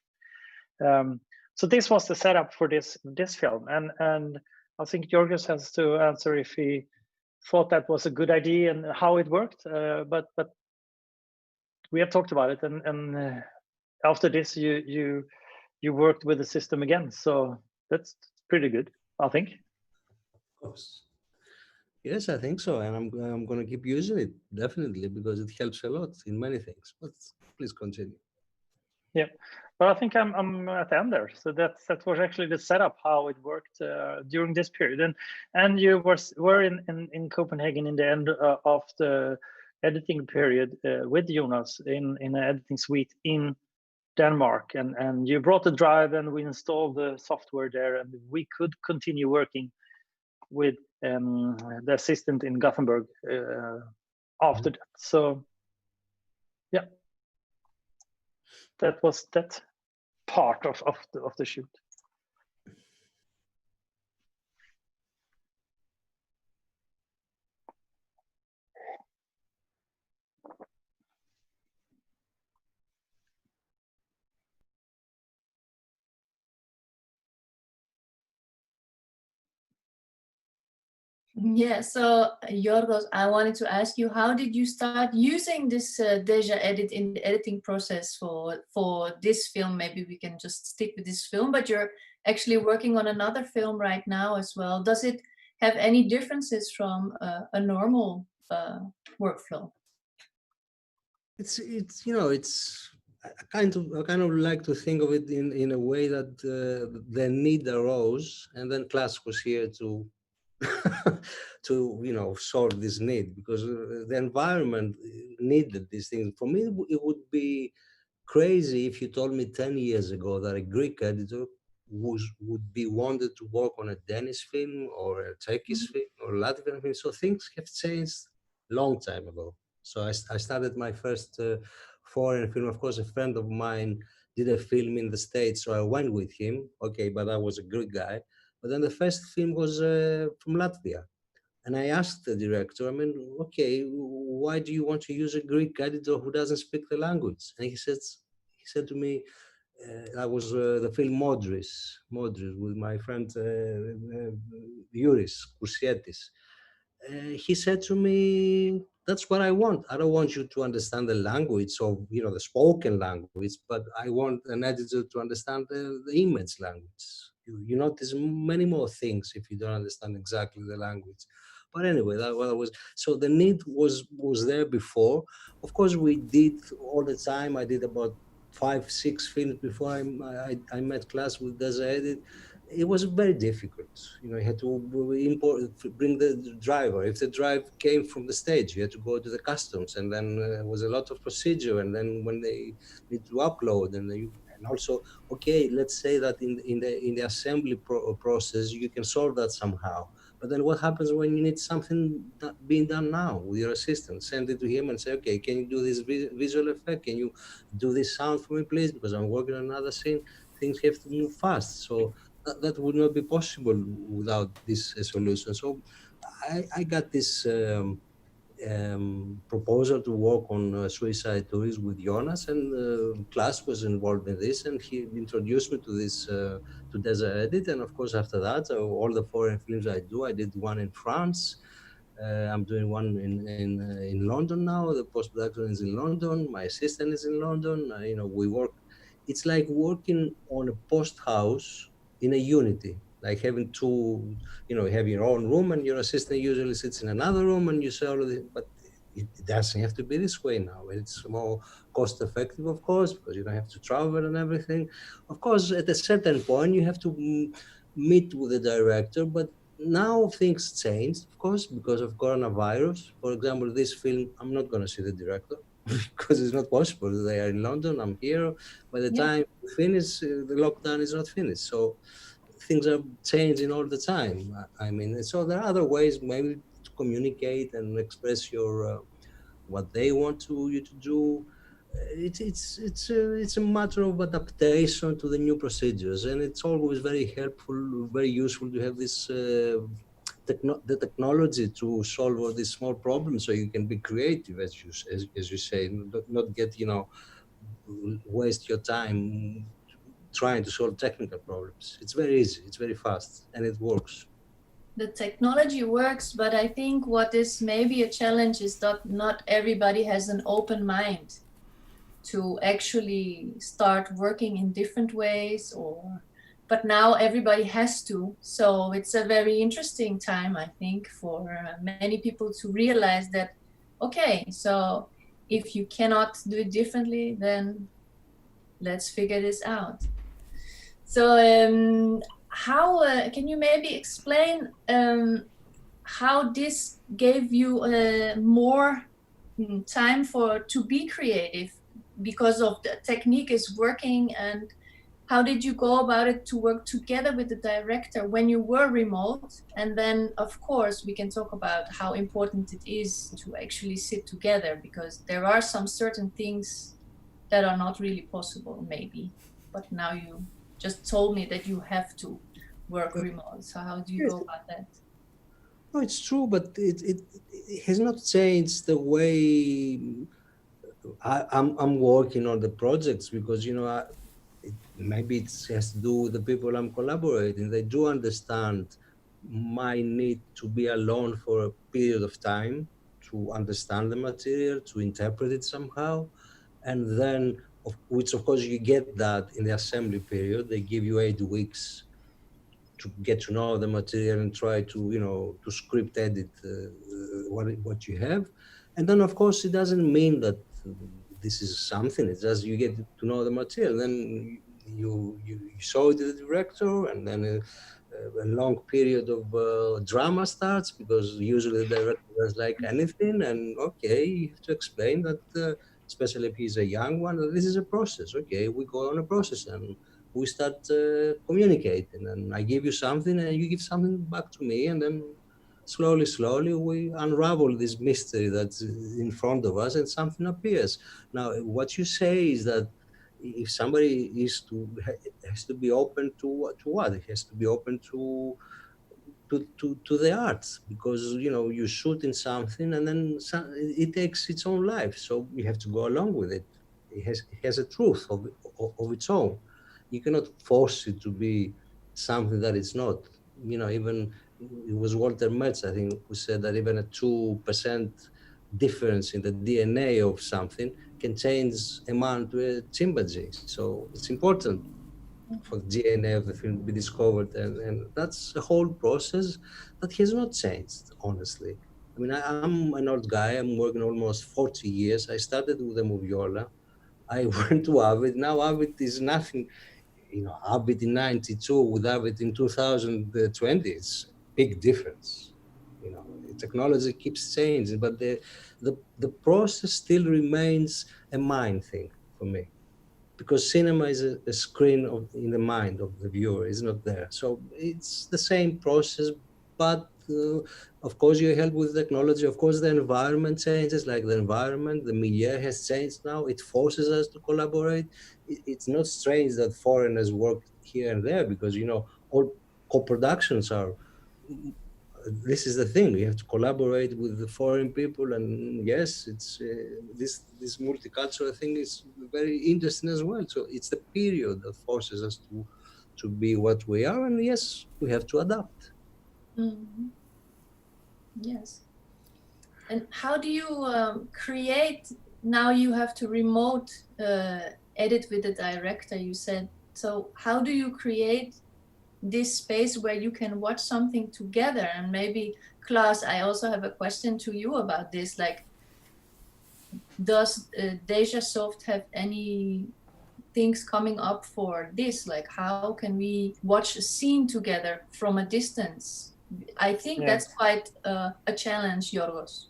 So this was the setup for this film, and I think Yorgos has to answer if he thought that was a good idea and how it worked. But we have talked about it, and after this, you worked with the system again, so that's pretty good, I think. Of course. Yes, I think so, and I'm going to keep using it definitely because it helps a lot in many things. But please continue. Yeah, but I think I'm at the end there. So that was actually the setup, how it worked during this period, and you were in Copenhagen in the end of the editing period with Jonas in an editing suite in Denmark, and you brought the drive and we installed the software there, and we could continue working with the assistant in Gothenburg after that. So yeah, that was that part of the shoot. Yeah, so Yorgos, I wanted to ask you, how did you start using this Deja edit in the editing process for this film? Maybe we can just stick with this film, but you're actually working on another film right now as well. Does it have any differences from a normal workflow? It's it's I kind of like to think of it in a way that the need arose, and then Clas was here to to solve this need, because the environment needed these things. For me, it would be crazy if you told me 10 years ago that a Greek editor would be wanted to work on a Danish film or a Turkish film or Latvian film. So things have changed long time ago. So I started my first foreign film. Of course, a friend of mine did a film in the States, so I went with him. Okay, but I was a Greek guy. But then the first film was from Latvia. And I asked the director, I mean, okay, why do you want to use a Greek editor who doesn't speak the language? And he said to me, that was the film Modris with my friend Yuris Kursietis. He said to me, that's what I want. I don't want you to understand the language of, the spoken language, but I want an editor to understand the image language. You notice many more things if you don't understand exactly the language. But anyway, that was, so the need was there before. Of course, we did all the time. I did about 5-6 films before I met Clas with Deja. It was very difficult. You had to bring the driver. If the drive came from the stage, you had to go to the customs, and then was a lot of procedure. And then when they need to upload, and also, okay, let's say that in the assembly process, you can solve that somehow. But then what happens when you need something being done now with your assistant? Send it to him and say, okay, can you do this visual effect? Can you do this sound for me, please? Because I'm working on another scene. Things have to move fast. So that would not be possible without this solution. So I got this proposal to work on suicide tourism with Jonas, and Clas was involved in this, and he introduced me to this to Deja. And of course, after that, all the foreign films I did one in France. I'm doing one in London now. The post production is in London. My assistant is in London. We work. It's like working on a post house in a unity, like having two. You have your own room, and your assistant usually sits in another room, and you say all of this. But it doesn't have to be this way now. It's more cost effective, of course, because you don't have to travel and everything. Of course, at a certain point, you have to meet with the director, but now things changed, of course, because of coronavirus. For example, this film, I'm not going to see the director because it's not possible. They are in London, I'm here. By the time we finish, the lockdown is not finished. So things are changing all the time. I mean, so there are other ways maybe to communicate and express your what they want you to do. It's a matter of adaptation to the new procedures, and it's always very helpful, very useful to have this the technology to solve all these small problems, so you can be creative, as you say, not get waste your time trying to solve technical problems. It's very easy, it's very fast, and it works. The technology works, but I think what is maybe a challenge is that not everybody has an open mind to actually start working in different ways, but now everybody has to. So it's a very interesting time, I think, for many people to realize that, okay, so if you cannot do it differently, then let's figure this out. So how can you maybe explain how this gave you more time to be creative, because of the technique is working, and how did you go about it to work together with the director when you were remote? And then of course we can talk about how important it is to actually sit together, because there are some certain things that are not really possible maybe, but now you just told me that you have to work remote. So how do you go about that? No, it's true, but it has not changed the way I'm working on the projects, because maybe it has to do with the people I'm collaborating. They do understand my need to be alone for a period of time to understand the material, to interpret it somehow, and then which of course you get that in the assembly period. They give you 8 weeks to get to know the material and try to to script edit what you have. And then of course it doesn't mean that this is something. It's just you get to know the material. Then you show it to the director, and then a long period of drama starts, because usually the director does like anything. And okay, you have to explain that, especially if he's a young one, that this is a process. Okay, we go on a process and we start communicating, and I give you something and you give something back to me, and then slowly we unravel this mystery that's in front of us, and something appears. Now, what you say is that if somebody has to be open to what? It has to be open to the arts, because you shoot in something, and then it takes its own life, so you have to go along with it. It has a truth of its own. You cannot force it to be something that it's not. Even it was Walter Metz, I think, who said that even a 2% difference in the DNA of something can change a man to a chimpanzee. So it's important for the DNA of the film to be discovered, and that's a whole process that has not changed, honestly. I mean, I'm an old guy. I'm working almost 40 years. I started with the Moviola. I went to Avid. Now Avid is nothing. Avid in 92 with Avid in 2020, it's a big difference. Technology keeps changing, but the process still remains a mind thing for me, because cinema is a screen in the mind of the viewer. It's not there, so it's the same process. But of course, you help with technology. Of course, the environment changes. Like the environment, the milieu has changed now. It forces us to collaborate. It's not strange that foreigners work here and there, because all co-productions are. This is the thing. We have to collaborate with the foreign people, and yes, it's this multicultural thing is very interesting as well. So it's the period that forces us to be what we are, and yes, we have to adapt. Mhm. Yes. And how do you create? Now you have to remote edit with the director, you said. So how do you create this space where you can watch something together? And maybe, Clas, I also have a question to you about this. Like, does Deja Soft have any things coming up for this? Like, how can we watch a scene together from a distance? I think Yeah. that's quite a challenge, Yorgos.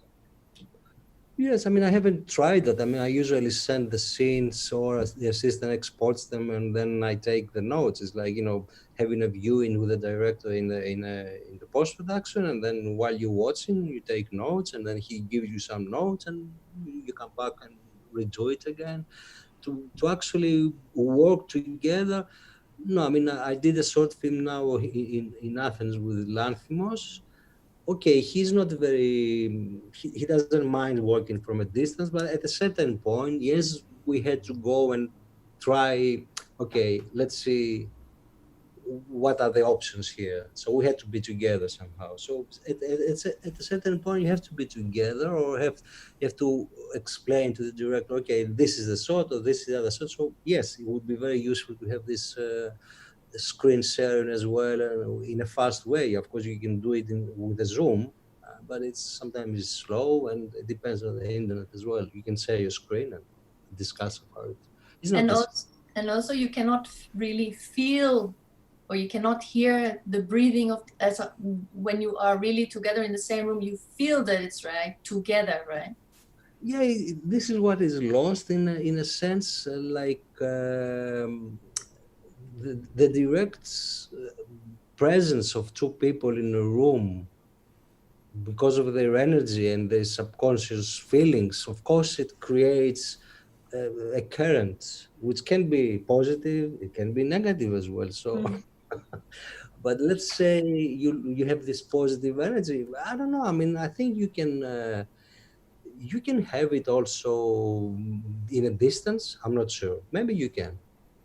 Yes, I mean, I haven't tried that. I mean, I usually send the scenes, or the assistant exports them, and then I take the notes. It's like, having a viewing with the director in the post production, and then while you're watching, you take notes, and then he gives you some notes, and you come back and redo it again. To actually work together. No, I mean, I did a short film now in Athens with Lanthimos. Okay, he's not he doesn't mind working from a distance, but at a certain point, yes, we had to go and try, okay, let's see what are the options here. So we had to be together somehow. So at a certain point, you have to be together, or you have to explain to the director, okay, this is the sort, or this is the other sort. So yes, it would be very useful to have this screen sharing as well, in a fast way. Of course, you can do it with a Zoom, but it's sometimes slow, and it depends on the internet as well. You can share your screen and discuss about it. It's not And also you cannot really feel, or you cannot hear the breathing of, when you are really together in the same room, you feel that it's right together, right? Yeah, this is what is lost in a sense, like the direct presence of two people in a room, because of their energy and their subconscious feelings. Of course, it creates a current, which can be positive, it can be negative as well. So, but let's say you have this positive energy. I don't know. I mean, I think you can have it also in a distance. I'm not sure. Maybe you can.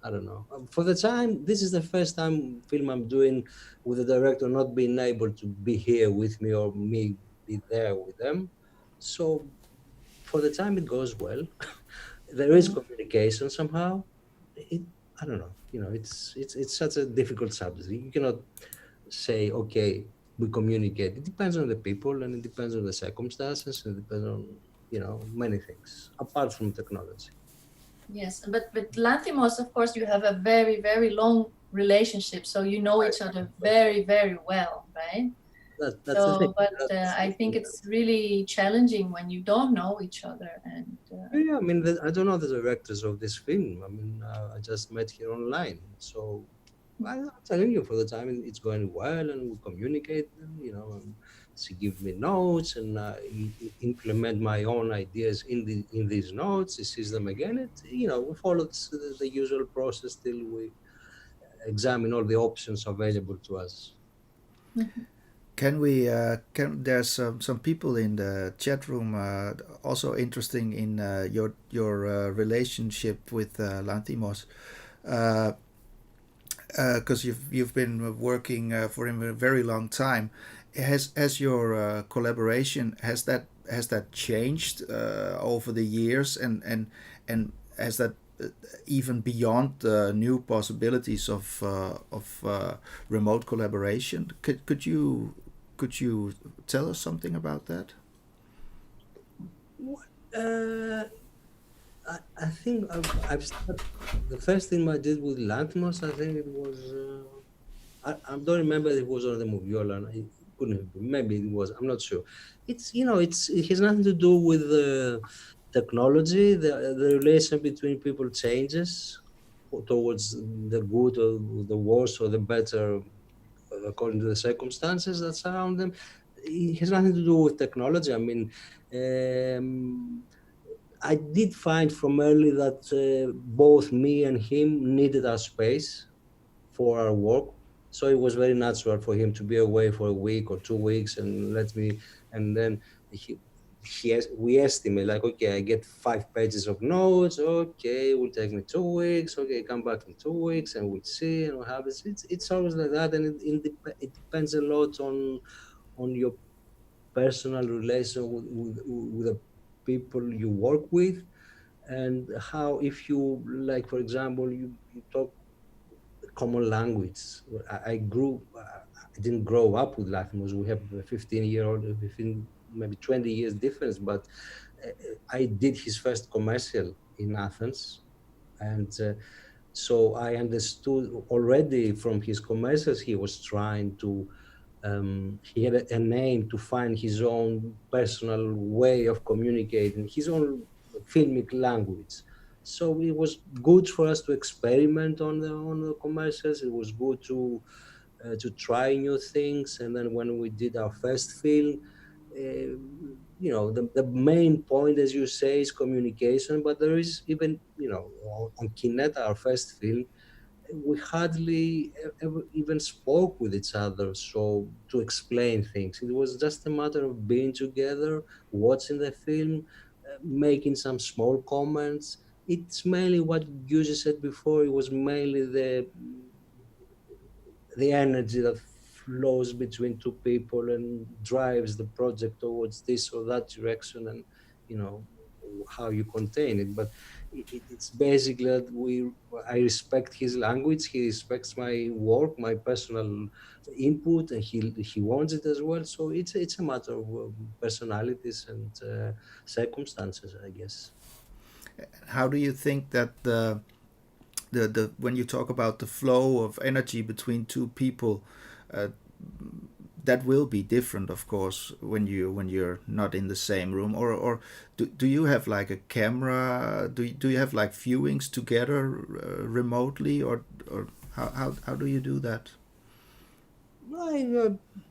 I don't know. For the time, this is the first time film I'm doing with the director not being able to be here with me, or me be there with them. So for the time, it goes well. There is communication somehow. It, I don't know. It's such a difficult subject. You cannot say, okay, we communicate. It depends on the people, and it depends on the circumstances, and it depends on many things apart from technology. Yes, but with Lanthimos, of course, you have a very, very long relationship, so you know each other very, very well, right? That's the thing. But I think it's really challenging when you don't know each other. And Yeah, I mean, I don't know the directors of this film. I mean, I just met her online, so I'm telling you, for the time it's going well, and we communicate. And she gives me notes, and implement my own ideas in these notes. She sees them again. We follow the usual process till we examine all the options available to us. Can we? There's some people in the chat room also interesting in your relationship with Lanthimos, because you've been working for him a very long time. Has your collaboration has that changed over the years, and has that even beyond the new possibilities of remote collaboration? Could you tell us something about that? I think I've started, the first thing I did with Lanthimos, I think it was, I don't remember if it was on the Moviola. It couldn't have been. Maybe it was. I'm not sure. It has nothing to do with technology. The relation between people changes towards the good or the worse or the better according to the circumstances that surround them. It has nothing to do with technology. I mean, I did find from early that both me and him needed our space for our work. So it was very natural for him to be away for a week or 2 weeks and then we estimate like, okay, I get 5 pages of notes. Okay, it will take me 2 weeks. Okay, come back in 2 weeks and we'll see and what happens. It's always like that, and it depends a lot on your personal relation with the people you work with, and how, if you like, for example, you talk common language. I didn't grow up with Latimos. We have a 15-year-old, 15, maybe 20 years difference, but I did his first commercial in Athens, and so I understood already from his commercials he was trying to he had an aim to find his own personal way of communicating, his own filmic language. So it was good for us to experiment on the commercials. It was good to try new things. And then when we did our first film, the main point, as you say, is communication. But there is even, on Kineta, our first film, we hardly ever even spoke with each other, so to explain things. It was just a matter of being together, watching the film, making some small comments. It's mainly what Giusy said before. It was mainly the energy that flows between two people and drives the project towards this or that direction, and how you contain it. But it's basically that I respect his language, he respects my work, my personal input, and he wants it as well. So it's a matter of personalities and circumstances, I guess. How do you think that the when you talk about the flow of energy between two people, that will be different, of course, when you're not in the same room, or do you have like a camera? Do you have like viewings together remotely, or how do you do that?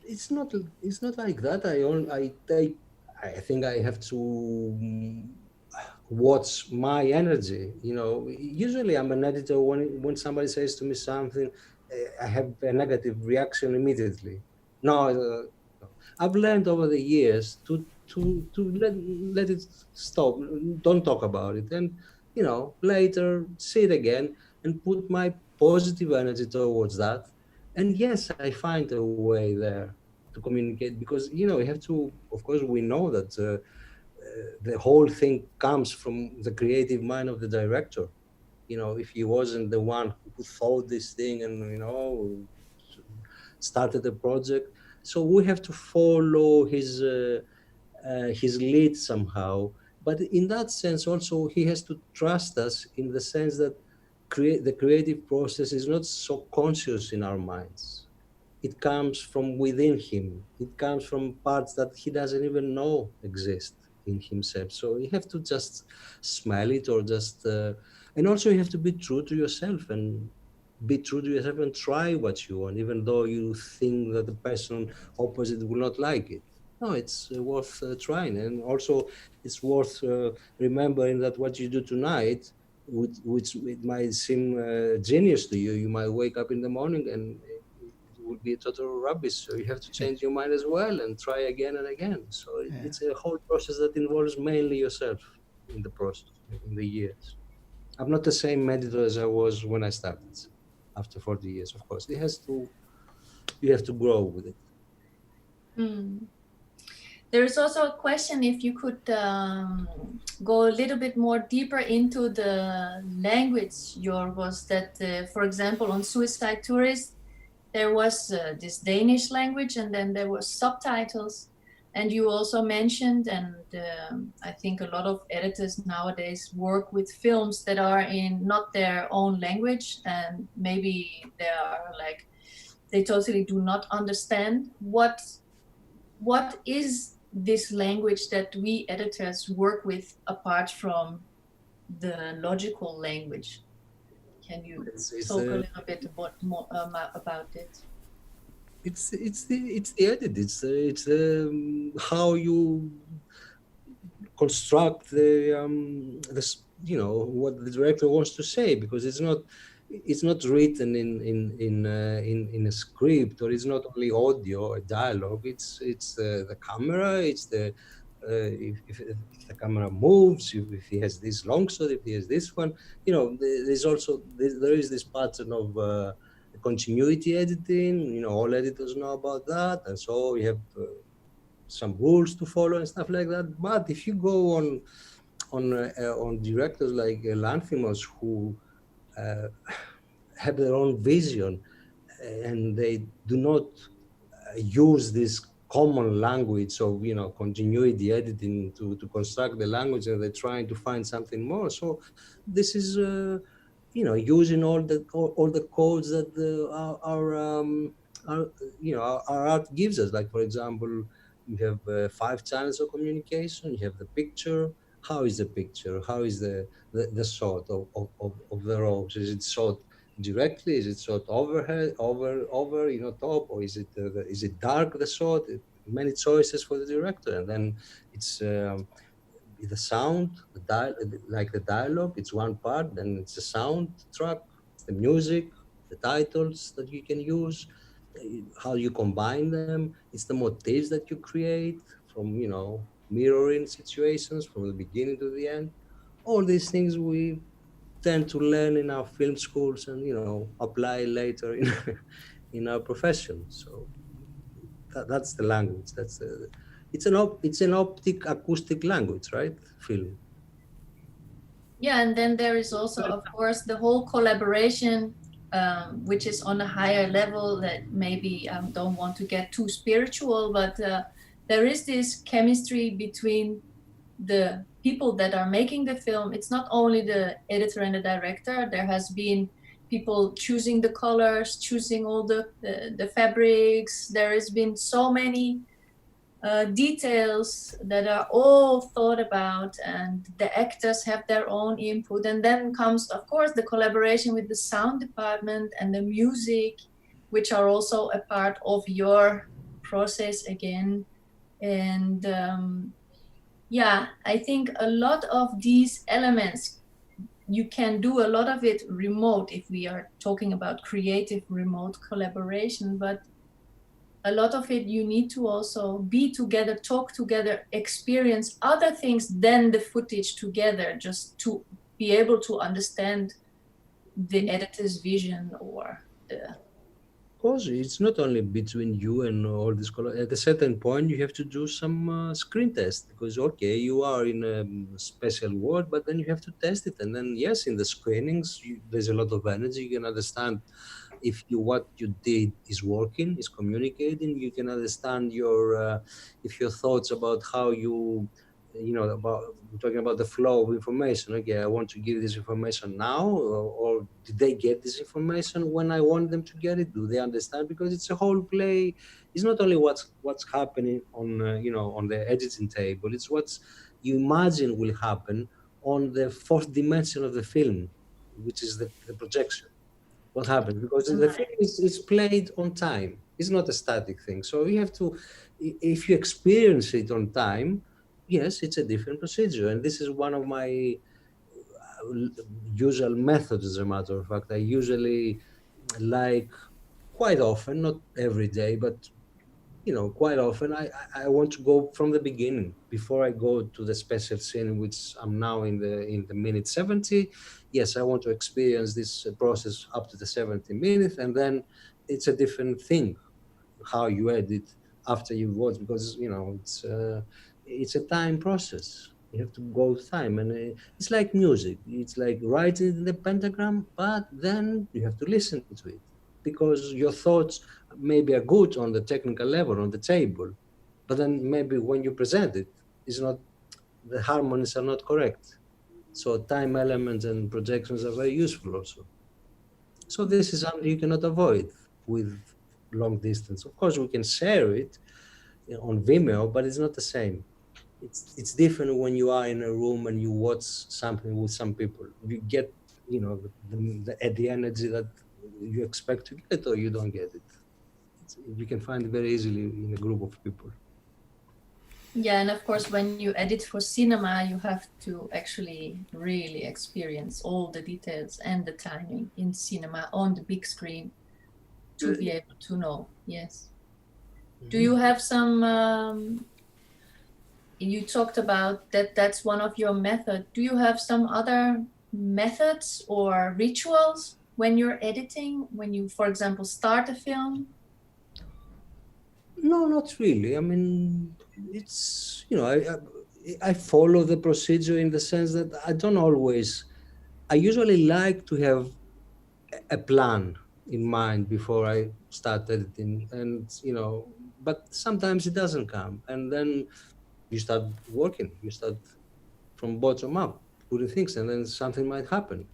It's not like that. I think I have to watch my energy. Usually I'm an editor. When somebody says to me something, I have a negative reaction immediately. No, I've learned over the years to let it stop. Don't talk about it, and later see it again and put my positive energy towards that. And yes, I find a way there to communicate, because you have to. Of course, we know that the whole thing comes from the creative mind of the director. If he wasn't the one who thought this thing and started the project, so we have to follow his lead somehow. But in that sense, also, he has to trust us in the sense that the creative process is not so conscious in our minds. It comes from within him. It comes from parts that he doesn't even know exist in himself. So you have to just smell it, or just, and also you have to be true to yourself, and be true to yourself and try what you want, even though you think that the person opposite will not like it. No, it's worth trying. And also it's worth remembering that what you do tonight, which it might seem genius to you, you might wake up in the morning and it would be total rubbish. So you have to change your mind as well and try again and again. So it's a whole process that involves mainly yourself in the process, in the years. I'm not the same editor as I was when I started. After 40 years, of course, you have to grow with it. There is also a question if you could go a little bit more deeper into the language, Yorgos, that, for example, on Suicide Tourist, there was this Danish language, and then there were subtitles. And you also mentioned, and I think a lot of editors nowadays work with films that are in not their own language, and maybe they totally do not understand what is this language that we editors work with apart from the logical language. Can you talk a little bit more about it? It's the edit. It's how you construct what the director wants to say, because it's not written in a script, or it's not only audio or dialogue. It's the camera. It's the if the camera moves, if he has this long shot, if he has this one, there's also there is this pattern of continuity editing. All editors know about that, and so you have some rules to follow and stuff like that. But if you go on directors like Lanthimos, who have their own vision, and they do not use this common language of continuity editing to construct the language, and they're trying to find something more. So this is using all the codes that our art gives us. Like, for example, you have 5 channels of communication. You have the picture. How is the picture? How is the shot of the ropes? Is it shot directly? Is it shot overhead, over top, or is it dark, the shot? Many choices for the director. And then it's the sound, like the dialogue, it's one part. Then it's the sound track, it's the music, the titles that you can use, how you combine them. It's the motifs that you create from mirroring situations from the beginning to the end. All these things we tend to learn in our film schools and apply later in our profession. So that's the language. It's an optic acoustic language, right? Film. Yeah, and then there is also, of course, the whole collaboration, which is on a higher level that maybe don't want to get too spiritual, but there is this chemistry between the people that are making the film. It's not only the editor and the director. There has been people choosing the colors, choosing all the fabrics. There has been so many details that are all thought about, and the actors have their own input. And then comes, of course, the collaboration with the sound department and the music, which are also a part of your process again. And I think a lot of these elements, you can do a lot of it remote if we are talking about creative remote collaboration, but a lot of it you need to also be together, talk together, experience other things than the footage together, just to be able to understand the editor's vision or the... Of course, it's not only between you and all this. At a certain point, you have to do some screen test, because okay, you are in a special world, but then you have to test it. And then yes, in the screenings, there's a lot of energy. You can understand if what you did is working, is communicating. You can understand if your thoughts about how you we're talking about the flow of information. Okay, I want to give this information now, or did they get this information when I want them to get it? Do they understand? Because it's a whole play. It's not only what's happening on on the editing table. It's what's you imagine will happen on the fourth dimension of the film, which is the projection. What happens, because the film is played on time. It's not a static thing. So you have to, if you experience it on time, yes, it's a different procedure. And this is one of my usual methods, as a matter of fact. I usually like, quite often, not every day, but quite often, I want to go from the beginning before I go to the special scene, in which I'm now in the minute 70. Yes, I want to experience this process up to the 70 minutes, and then it's a different thing how you edit after you watch, because it's a time process. You have to go with time, and it's like music. It's like writing the pentagram, but then you have to listen to it, because your thoughts maybe are good on the technical level on the table, but then maybe when you present it, it's not, the harmonies are not correct. So time elements and projections are very useful also. So this is something you cannot avoid with long distance. Of course, we can share it on Vimeo, but it's not the same. It's different when you are in a room and you watch something with some people. You get the energy that you expect to get, or you don't get it. You can find it very easily in a group of people. Yeah, and of course, when you edit for cinema, you have to actually really experience all the details and the timing in cinema on the big screen to be able to know. Yes. Do you have some, you talked about that's one of your methods. Do you have some other methods or rituals when you're editing, when you, for example, start a film? No, not really. I mean, it's, I follow the procedure in the sense that I usually like to have a plan in mind before I start editing, and but sometimes it doesn't come, and then you start working. You start from bottom up, putting things, and then something might happen.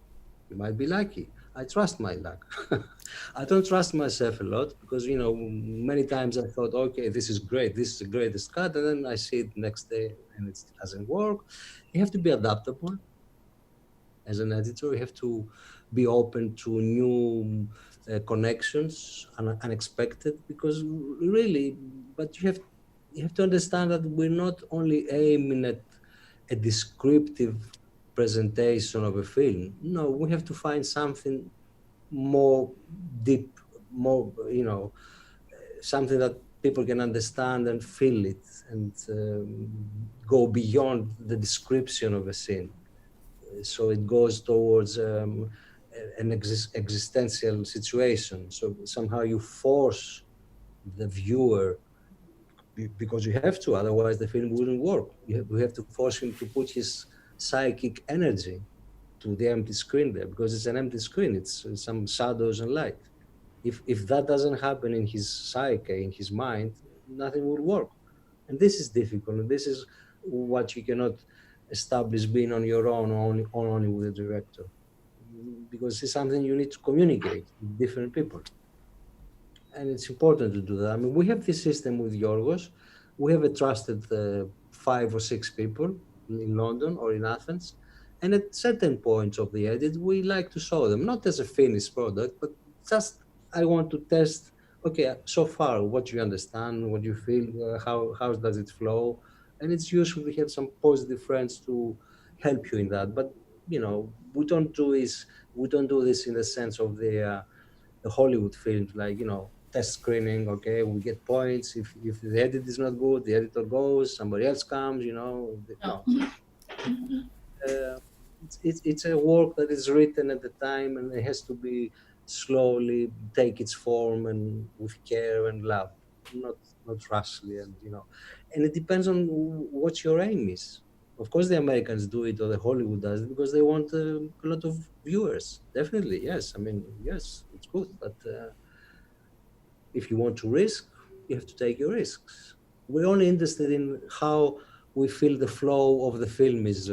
You might be lucky. I trust my luck. I don't trust myself a lot, because many times I thought, okay, this is great, this is the greatest cut, and then I see it next day and it doesn't work. You have to be adaptable as an editor. You have to be open to new connections, unexpected, because really, but you have to understand that we're not only aiming at a descriptive presentation of a film. No, we have to find something more deep, more, something that people can understand and feel it, and go beyond the description of a scene. So it goes towards an existential situation. So somehow you force the viewer, because you have to, otherwise the film wouldn't work. We have to force him to put his psychic energy to the empty screen there, because it's an empty screen. It's some shadows and light. If that doesn't happen in his psyche, in his mind, nothing will work. And this is difficult. And this is what you cannot establish being on your own, only with a director, because it's something you need to communicate with different people. And it's important to do that. I mean, we have this system with Yorgos. We have a trusted 5 or 6 people in London or in Athens. And at certain points of the edit, we like to show them, not as a finished product, but just, I want to test, okay, so far, what you understand, what you feel, how does it flow? And it's useful to have some positive friends to help you in that. But, we don't do this in the sense of the Hollywood films, like, test screening. Okay, we get points. If the edit is not good, the editor goes, somebody else comes, it's a work that is written at the time, and it has to be slowly take its form, and with care and love, not rashly, and and it depends on what your aim is. Of course, the Americans do it, or the Hollywood does it, because they want a lot of viewers. Definitely, yes. I mean, yes, it's good, but if you want to risk, you have to take your risks. We're only interested in how we feel the flow of the film is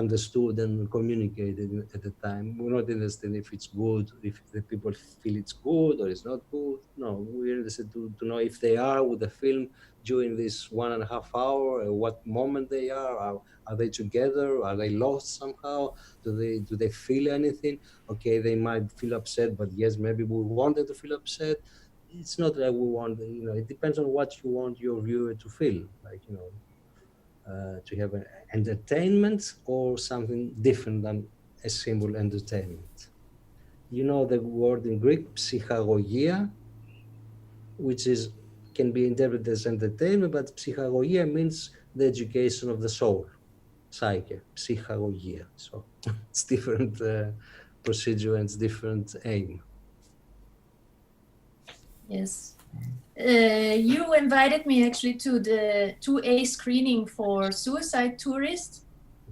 understood and communicated at the time. We're not interested if it's good, if the people feel it's good or it's not good. No, we're interested to know if they are with the film during this 1.5 hour, what moment they are they together? Are they lost somehow? Do they feel anything? Okay, they might feel upset, but yes, maybe we want them to feel upset. It's not that we want, it depends on what you want your viewer to feel, like, to have an entertainment or something different than a simple entertainment. You know the word in Greek, psychagogia, which can be interpreted as entertainment, but psychagogia means the education of the soul, psyche, psychagogia. So it's different procedure and it's different aim. Yes. You invited me actually to the 2A screening for Suicide Tourist.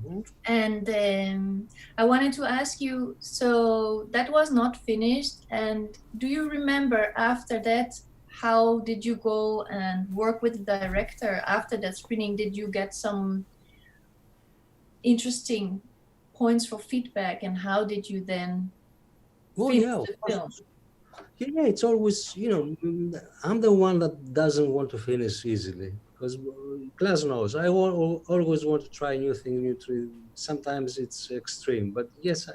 Mm-hmm. And I wanted to ask you, so that was not finished. And do you remember after that, how did you go and work with the director after that screening? Did you get some interesting points for feedback, and how did you then finish the film? Yeah, it's always, I'm the one that doesn't want to finish easily, because Clas knows I always want to try new things. Sometimes it's extreme, but yes,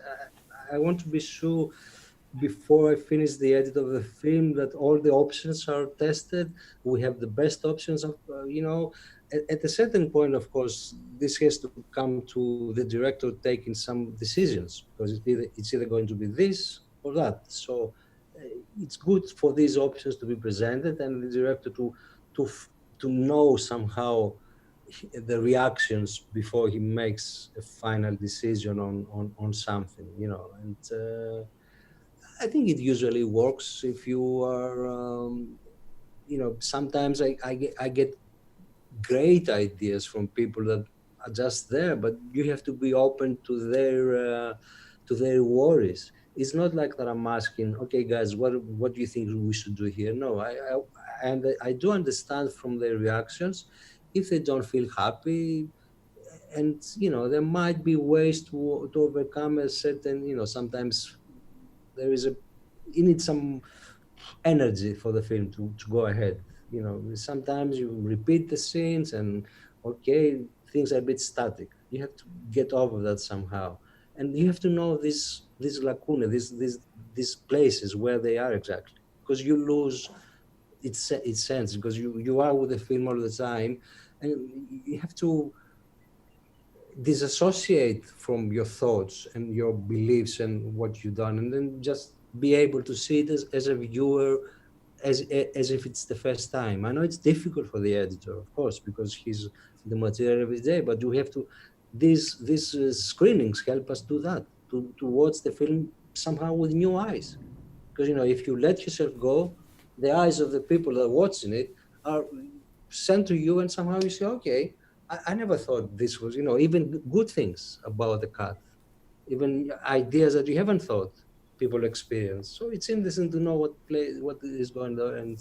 I want to be sure before I finish the edit of the film that all the options are tested. We have the best options of, at a certain point, of course, this has to come to the director taking some decisions, because it's either going to be this or that. So it's good for these options to be presented and the director to know somehow the reactions before he makes a final decision on something, and I think it usually works if you are, sometimes I get great ideas from people that are just there, but you have to be open to their worries. It's not like that I'm asking, okay, guys, what do you think we should do here? No, I do understand from their reactions if they don't feel happy, and there might be ways to overcome a certain, sometimes you need some energy for the film to go ahead. Sometimes you repeat the scenes and okay, things are a bit static. You have to get over that somehow, and you have to know these lacunae, these places where they are exactly, because you lose its sense, because you are with the film all the time, and you have to disassociate from your thoughts and your beliefs and what you've done, and then just be able to see it as a viewer, as if it's the first time. I know it's difficult for the editor, of course, because he's the material every day, but you have to, these screenings help us do that, to watch the film somehow with new eyes. Because if you let yourself go, the eyes of the people that are watching it are sent to you, and somehow you say, okay, I never thought this was, even good things about the cat, even ideas that you haven't thought people experience. So it's interesting to know what is going on, and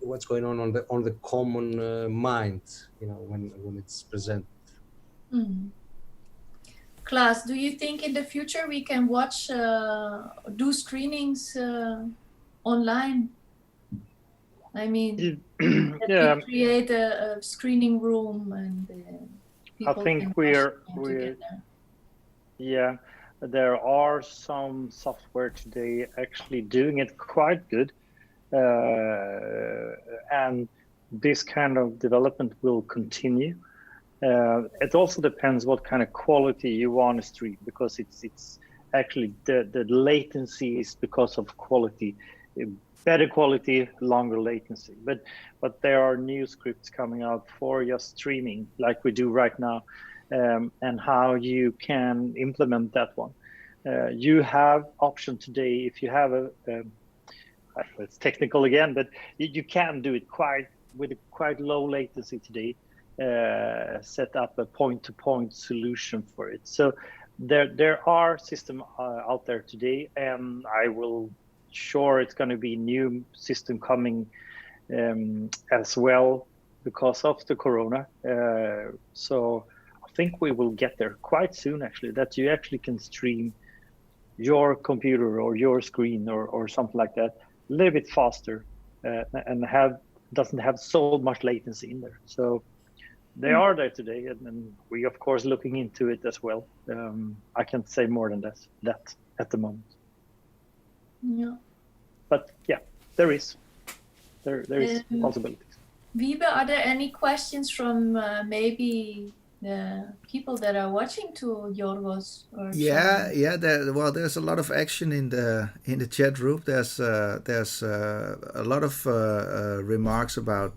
what's going on the common mind, when it's presented. Mm. Clas, do you think in the future we can watch, do screenings online? I mean, yeah, create a screening room and people I think can we're together. yeah, there are some software today actually doing it quite good, and this kind of development will continue. It also depends what kind of quality you want to stream, because it's actually the latency is because of quality, better quality, longer latency. But there are new scripts coming out for just streaming, like we do right now, and how you can implement that one. You have option today if you have it's technical again, but you can do it with quite low latency today. Set up a point-to-point solution for it. So there are systems out there today, and sure it's going to be new system coming as well because of the corona. So I think we will get there quite soon, actually, that you actually can stream your computer or your screen or something like that a little bit faster and doesn't have so much latency in there. So they are there today, and we of course looking into it as well. I can't say more than that at the moment. Yeah. But yeah, there is possibilities. Wiebe, are there any questions from maybe the people that are watching to Yorgos? Or Yeah. There's a lot of action in the chat room. There's a lot of remarks about.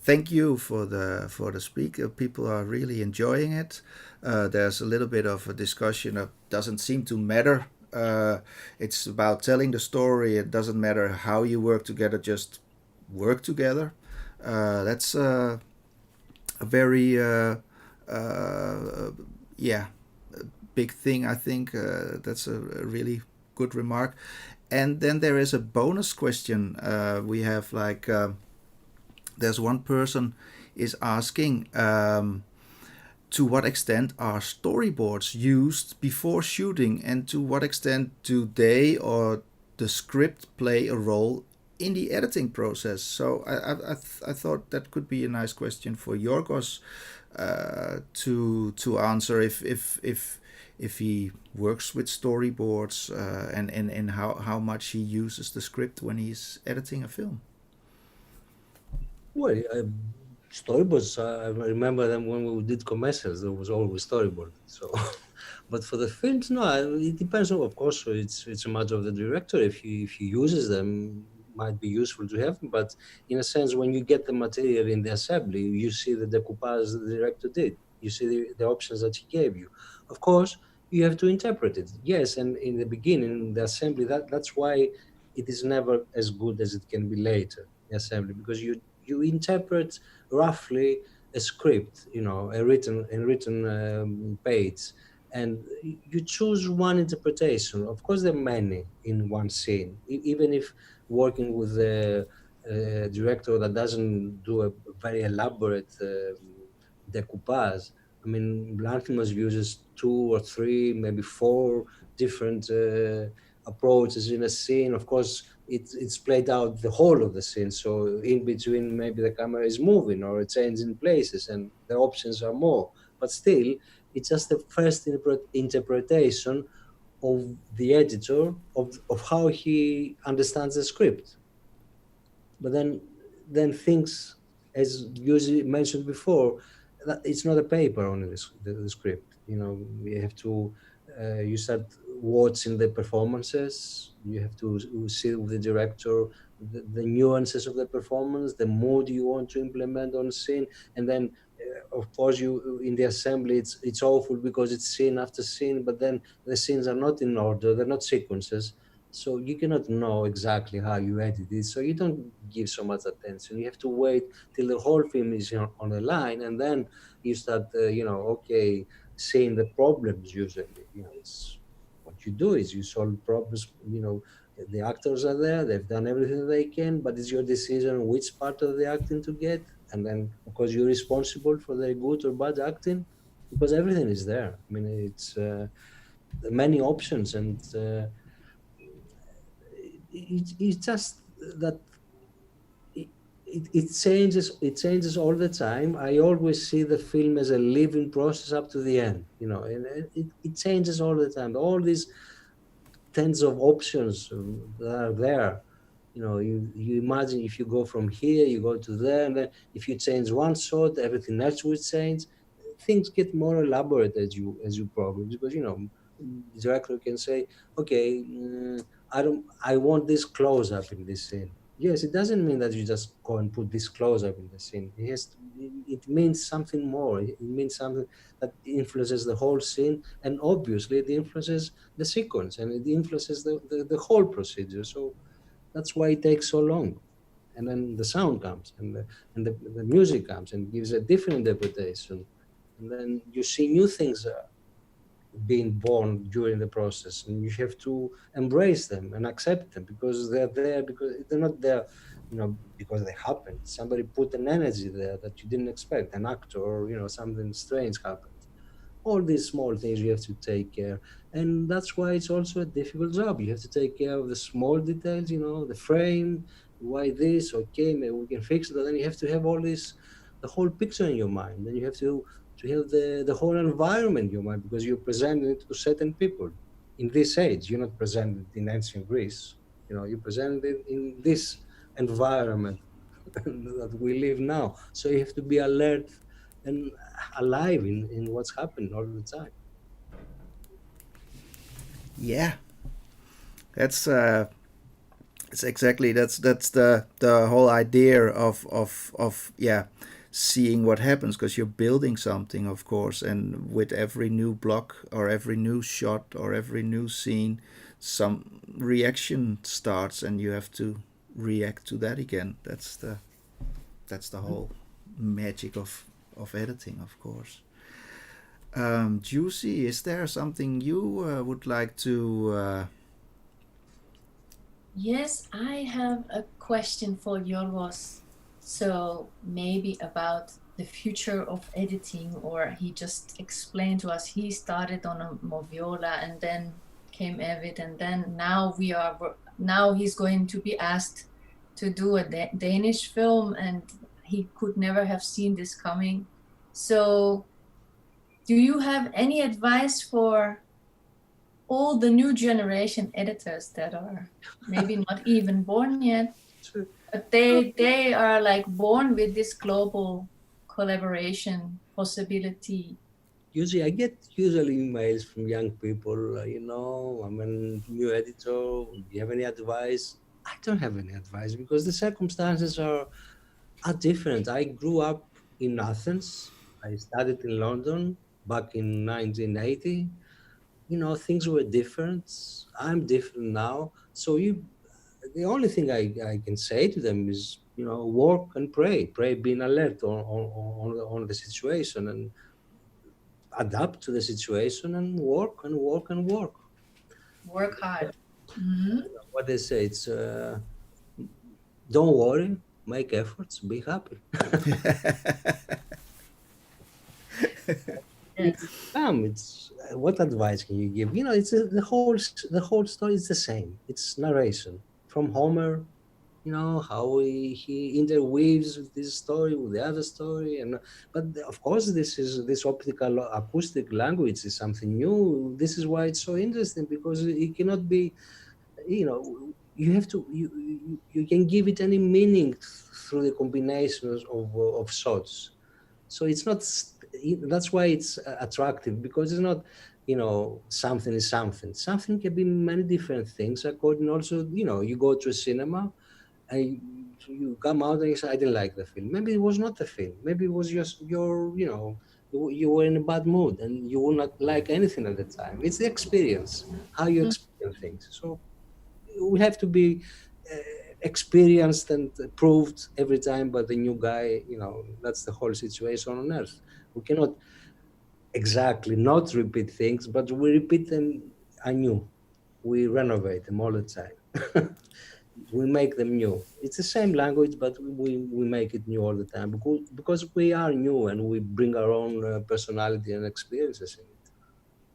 Thank you for the speak. People are really enjoying it. There's a little bit of a discussion of doesn't seem to matter. It's about telling the story. It doesn't matter how you work together. Just work together. That's a very big thing. I think that's a really good remark. And then there is a bonus question. We have like. There's one person is asking to what extent are storyboards used before shooting, and to what extent do they or the script play a role in the editing process? So I thought that could be a nice question for Yorgos to answer if he works with storyboards and how much he uses the script when he's editing a film. Well, storyboards, I remember them when we did commercials, there was always storyboard. So, but for the films, no, it depends on, of course, it's a matter of the director. If he uses them, might be useful to have them, but in a sense, when you get the material in the assembly, you see the decoupage the director did. You see the options that he gave you. Of course, you have to interpret it. Yes, and in the beginning, the assembly, that's why it is never as good as it can be later, the assembly, because you interpret roughly a script, a written page, and you choose one interpretation. Of course, there are many in one scene. Even if working with a director that doesn't do a very elaborate decoupage, I mean, Lanthimos uses 2 or 3, maybe 4 different approaches in a scene. Of course, it's played out the whole of the scene. So in between, maybe the camera is moving or it's changing places, and the options are more. But still, it's just the first interpretation of the editor of how he understands the script. But then things, as Giusy mentioned before, that it's not a paper only the script. We have to you start watching the performances. You have to see with the director the nuances of the performance, the mood you want to implement on scene, and then of course you in the assembly it's awful because it's scene after scene, but then the scenes are not in order, they're not sequences, so you cannot know exactly how you edit it, so you don't give so much attention. You have to wait till the whole film is on the line, and then you start seeing the problems. Usually, it's what you do is you solve problems. The actors are there, they've done everything they can, but it's your decision which part of the acting to get, and then of course you're responsible for their good or bad acting, because everything is there. I mean, it's many options, and it's just that it changes all the time. I always see the film as a living process up to the end, and it changes all the time. All these tens of options that are there, you imagine if you go from here, you go to there, and then if you change one shot, everything else will change. Things get more elaborate as you progress, because the director can say, okay, I want this close up in this scene. Yes, it doesn't mean that you just go and put this close up in the scene. It means something more. It means something that influences the whole scene, and obviously it influences the sequence, and it influences the whole procedure. So that's why it takes so long. And then the sound comes, and the music comes and gives a different interpretation. And then you see new things being born during the process, and you have to embrace them and accept them, because they're there, because they're not there because they happened. Somebody put an energy there that you didn't expect, an actor, or something strange happened. All these small things you have to take care, and that's why it's also a difficult job. You have to take care of the small details, the frame, why this, okay, maybe we can fix it, but then you have to have the whole picture in your mind. Then you have to have the whole environment in your mind, because you're presenting it to certain people. In this age, you're not presented in ancient Greece. You're presented in this environment that we live now. So you have to be alert and alive in what's happening all the time. Yeah, that's it's exactly that's the whole idea of yeah, seeing what happens, because you're building something, of course, and with every new block or every new shot or every new scene, some reaction starts, and you have to react to that again. That's the whole magic of editing, of course. Giusy, is there something you would like to? Yes, I have a question for Yorgos. So maybe about the future of editing, or he just explained to us he started on a Moviola and then came Avid, and then now he's going to be asked to do a Danish film, and he could never have seen this coming. So do you have any advice for all the new generation editors that are maybe not even born yet, but they are like born with this global collaboration possibility? I get usually emails from young people, I'm a new editor. Do you have any advice? I don't have any advice, because the circumstances are different. I grew up in Athens. I studied in London back in 1980. Things were different. I'm different now. So the only thing I can say to them is, work and pray, being alert on the situation, and adapt to the situation, and work and work and work. Work hard. Mm-hmm. What they say, it's don't worry, make efforts, be happy. Yes. It's what advice can you give? It's the whole story is the same. It's narration from Homer. How he interweaves this story with the other story, but of course this optical acoustic language is something new. This is why it's so interesting, because it cannot be, you have to you can give it any meaning through the combinations of shots. So it's not, that's why it's attractive, because it's not, something is something. Something can be many different things. According also, you go to a cinema and you come out and you say, I didn't like the film. Maybe it was not the film. Maybe it was just you were in a bad mood and you will not like anything at the time. It's the experience, how you experience things. So we have to be experienced and proved every time by the new guy. That's the whole situation on earth. We cannot exactly not repeat things, but we repeat them anew. We renovate them all the time. We make them new. It's the same language, but we make it new all the time, because we are new and we bring our own personality and experiences in it.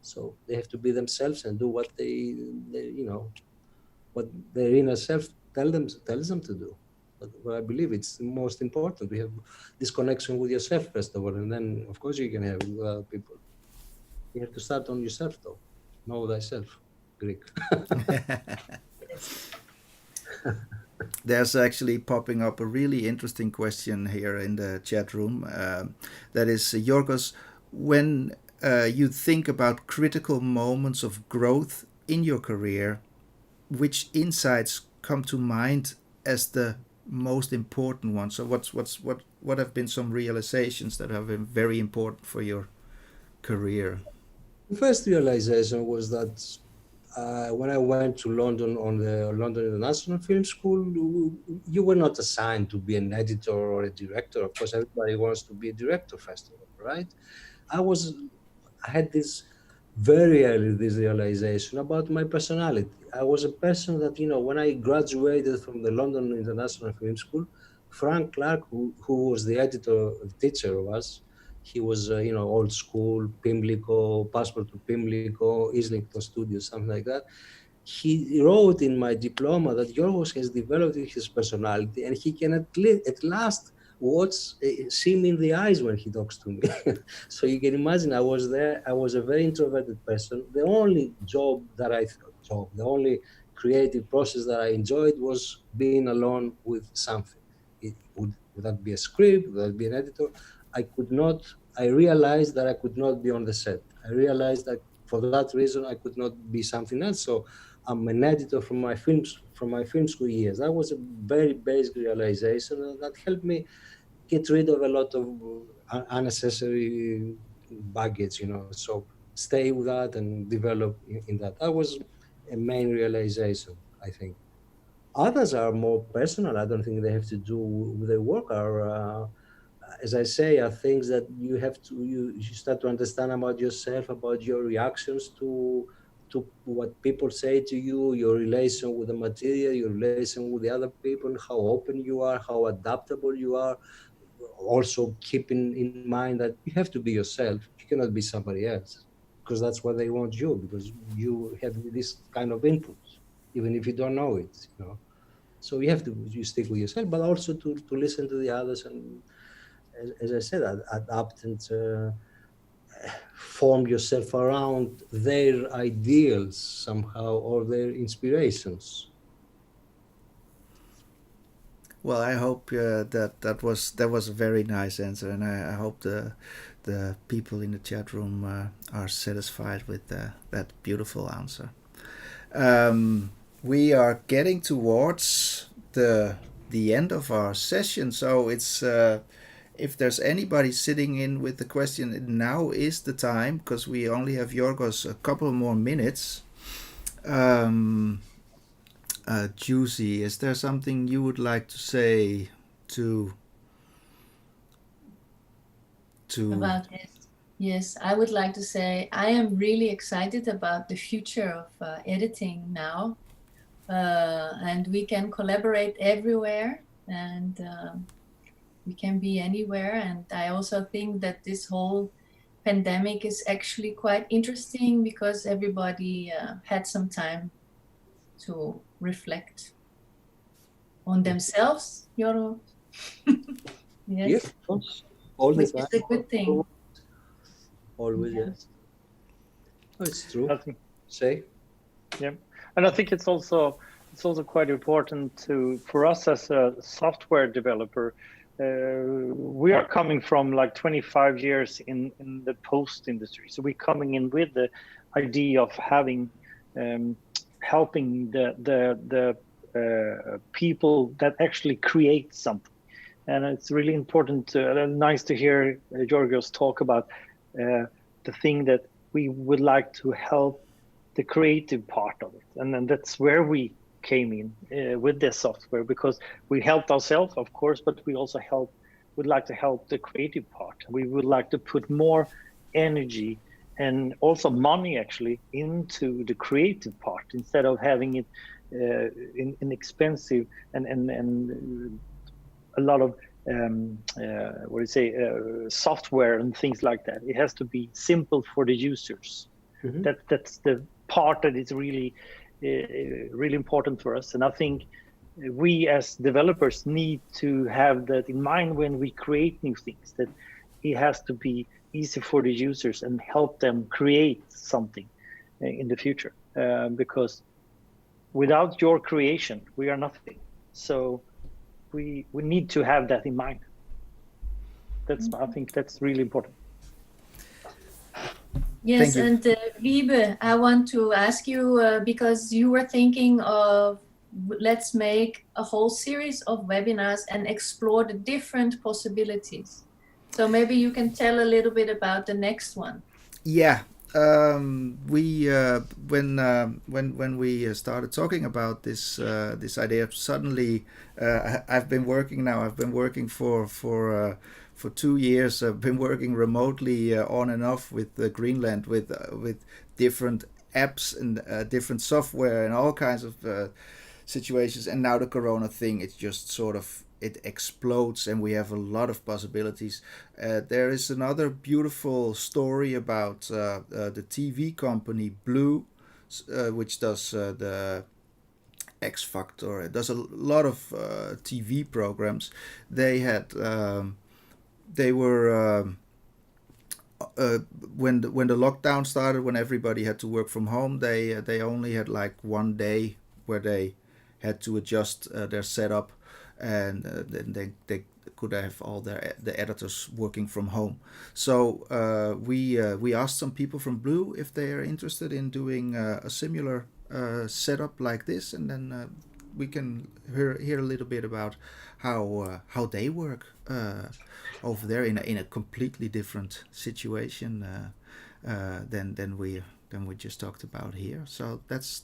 So they have to be themselves and do what they what their inner self tells them to do. But what I believe it's the most important. We have this connection with yourself first of all, and then of course you can have it with other people. You have to start on yourself, though. Know thyself, Greek. There's actually popping up a really interesting question here in the chat room. That is, Yorgos, when you think about critical moments of growth in your career, which insights come to mind as the most important ones? So what have been some realizations that have been very important for your career? The first realization was that when I went to London on the London International Film School, you were not assigned to be an editor or a director. Of course, everybody wants to be a director first of all, right? I had this very early this realization about my personality. I was a person that, when I graduated from the London International Film School, Frank Clark, who was the teacher of us, he was, old school, Pimlico, Passport to Pimlico, Islington Studios, something like that. He wrote in my diploma that Yorgos has developed his personality and he can at last see me in the eyes when he talks to me. So you can imagine I was there. I was a very introverted person. The only the only creative process that I enjoyed was being alone with something. Would that be a script? Would that be an editor? I realized that I could not be on the set. I realized that for that reason, I could not be something else. So I'm an editor from my film school years. That was a very basic realization that helped me get rid of a lot of unnecessary baggage, So stay with that and develop in that. That was a main realization, I think. Others are more personal. I don't think they have to do with their work. As I say, are things that you start to understand about yourself, about your reactions to what people say to you, your relation with the material, your relation with the other people, how open you are, how adaptable you are. Also keeping in mind that you have to be yourself. You cannot be somebody else because that's what they want you, because you have this kind of input, even if you don't know it. So you stick with yourself, but also to listen to the others and, as I said, adapt and form yourself around their ideals somehow or their inspirations. Well, I hope that was a very nice answer, and I hope the people in the chat room are satisfied with that beautiful answer. We are getting towards the end of our session, so it's if there's anybody sitting in with the question, now is the time, because we only have Yorgos a couple more minutes. Giusy, is there something you would like to say to about this? Yes, I would like to say I am really excited about the future of editing now, and we can collaborate everywhere, and we can be anywhere. And I also think that this whole pandemic is actually quite interesting because everybody had some time to reflect on themselves, Yorgos. Yes, of course. All the which time. is a good thing. Always, Yeah. yes. Oh, it's true. Nothing. Say. Yeah, and I think it's also quite important for us as a software developer. We are coming from like 25 years in the post industry, so we're coming in with the idea of having helping the people that actually create something, and it's really important. Nice to hear Yorgos talk about the thing that we would like to help the creative part of it, and then that's where we came in with this software, because we helped ourselves, of course, but we also would like to help the creative part. We would like to put more energy and also money actually into the creative part, instead of having it in expensive and a lot of software and things like that. It has to be simple for the users. Mm-hmm. That's the part that is really really important for us, and I think we as developers need to have that in mind when we create new things, that it has to be easy for the users and help them create something in the future, because without your creation we are nothing. So we need to have that in mind. I think that's really important. Yes, and Wiebe, I want to ask you, because you were thinking of, let's make a whole series of webinars and explore the different possibilities. So maybe you can tell a little bit about the next one. Yeah, we when we started talking about this idea, suddenly I've been working for for 2 years I've been working remotely on and off with Greenland with different apps and different software and all kinds of situations. And now the Corona thing, it's just sort of, it explodes and we have a lot of possibilities. There is another beautiful story about the TV company Blue, which does the X Factor. It does a lot of TV programs. They had they were when the lockdown started, when everybody had to work from home, they only had like 1 day where they had to adjust their setup, and then they could have all the editors working from home. So we asked some people from Blue if they are interested in doing a similar setup like this, and then we can hear a little bit about how they work over there in a completely different situation than we just talked about here. So that's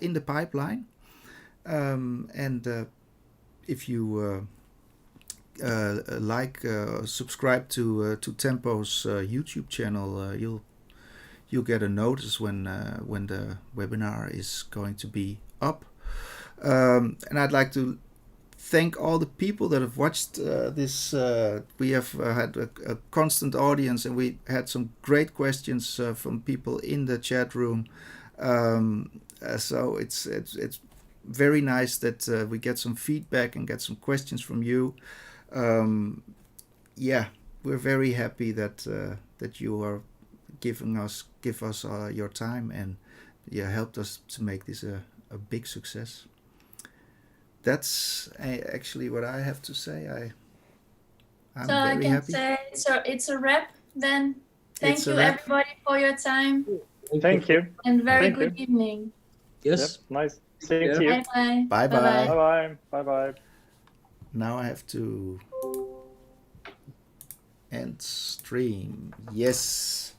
in the pipeline, and if you subscribe to Tempo's YouTube channel, you'll get a notice when the webinar is going to be up. And I'd like to thank all the people that have watched this. We have had a constant audience, and we had some great questions from people in the chat room. So it's very nice that we get some feedback and get some questions from you. Yeah, we're very happy that you are give us your time, and you helped us to make this a big success. That's actually what I have to say. I'm so very I can happy. say it's a wrap then. Thank you everybody for your time. Thank you. And very good evening. Yes. Yep, nice seeing you. Bye bye. Bye bye. Bye bye. Bye bye. Now I have to end stream. Yes.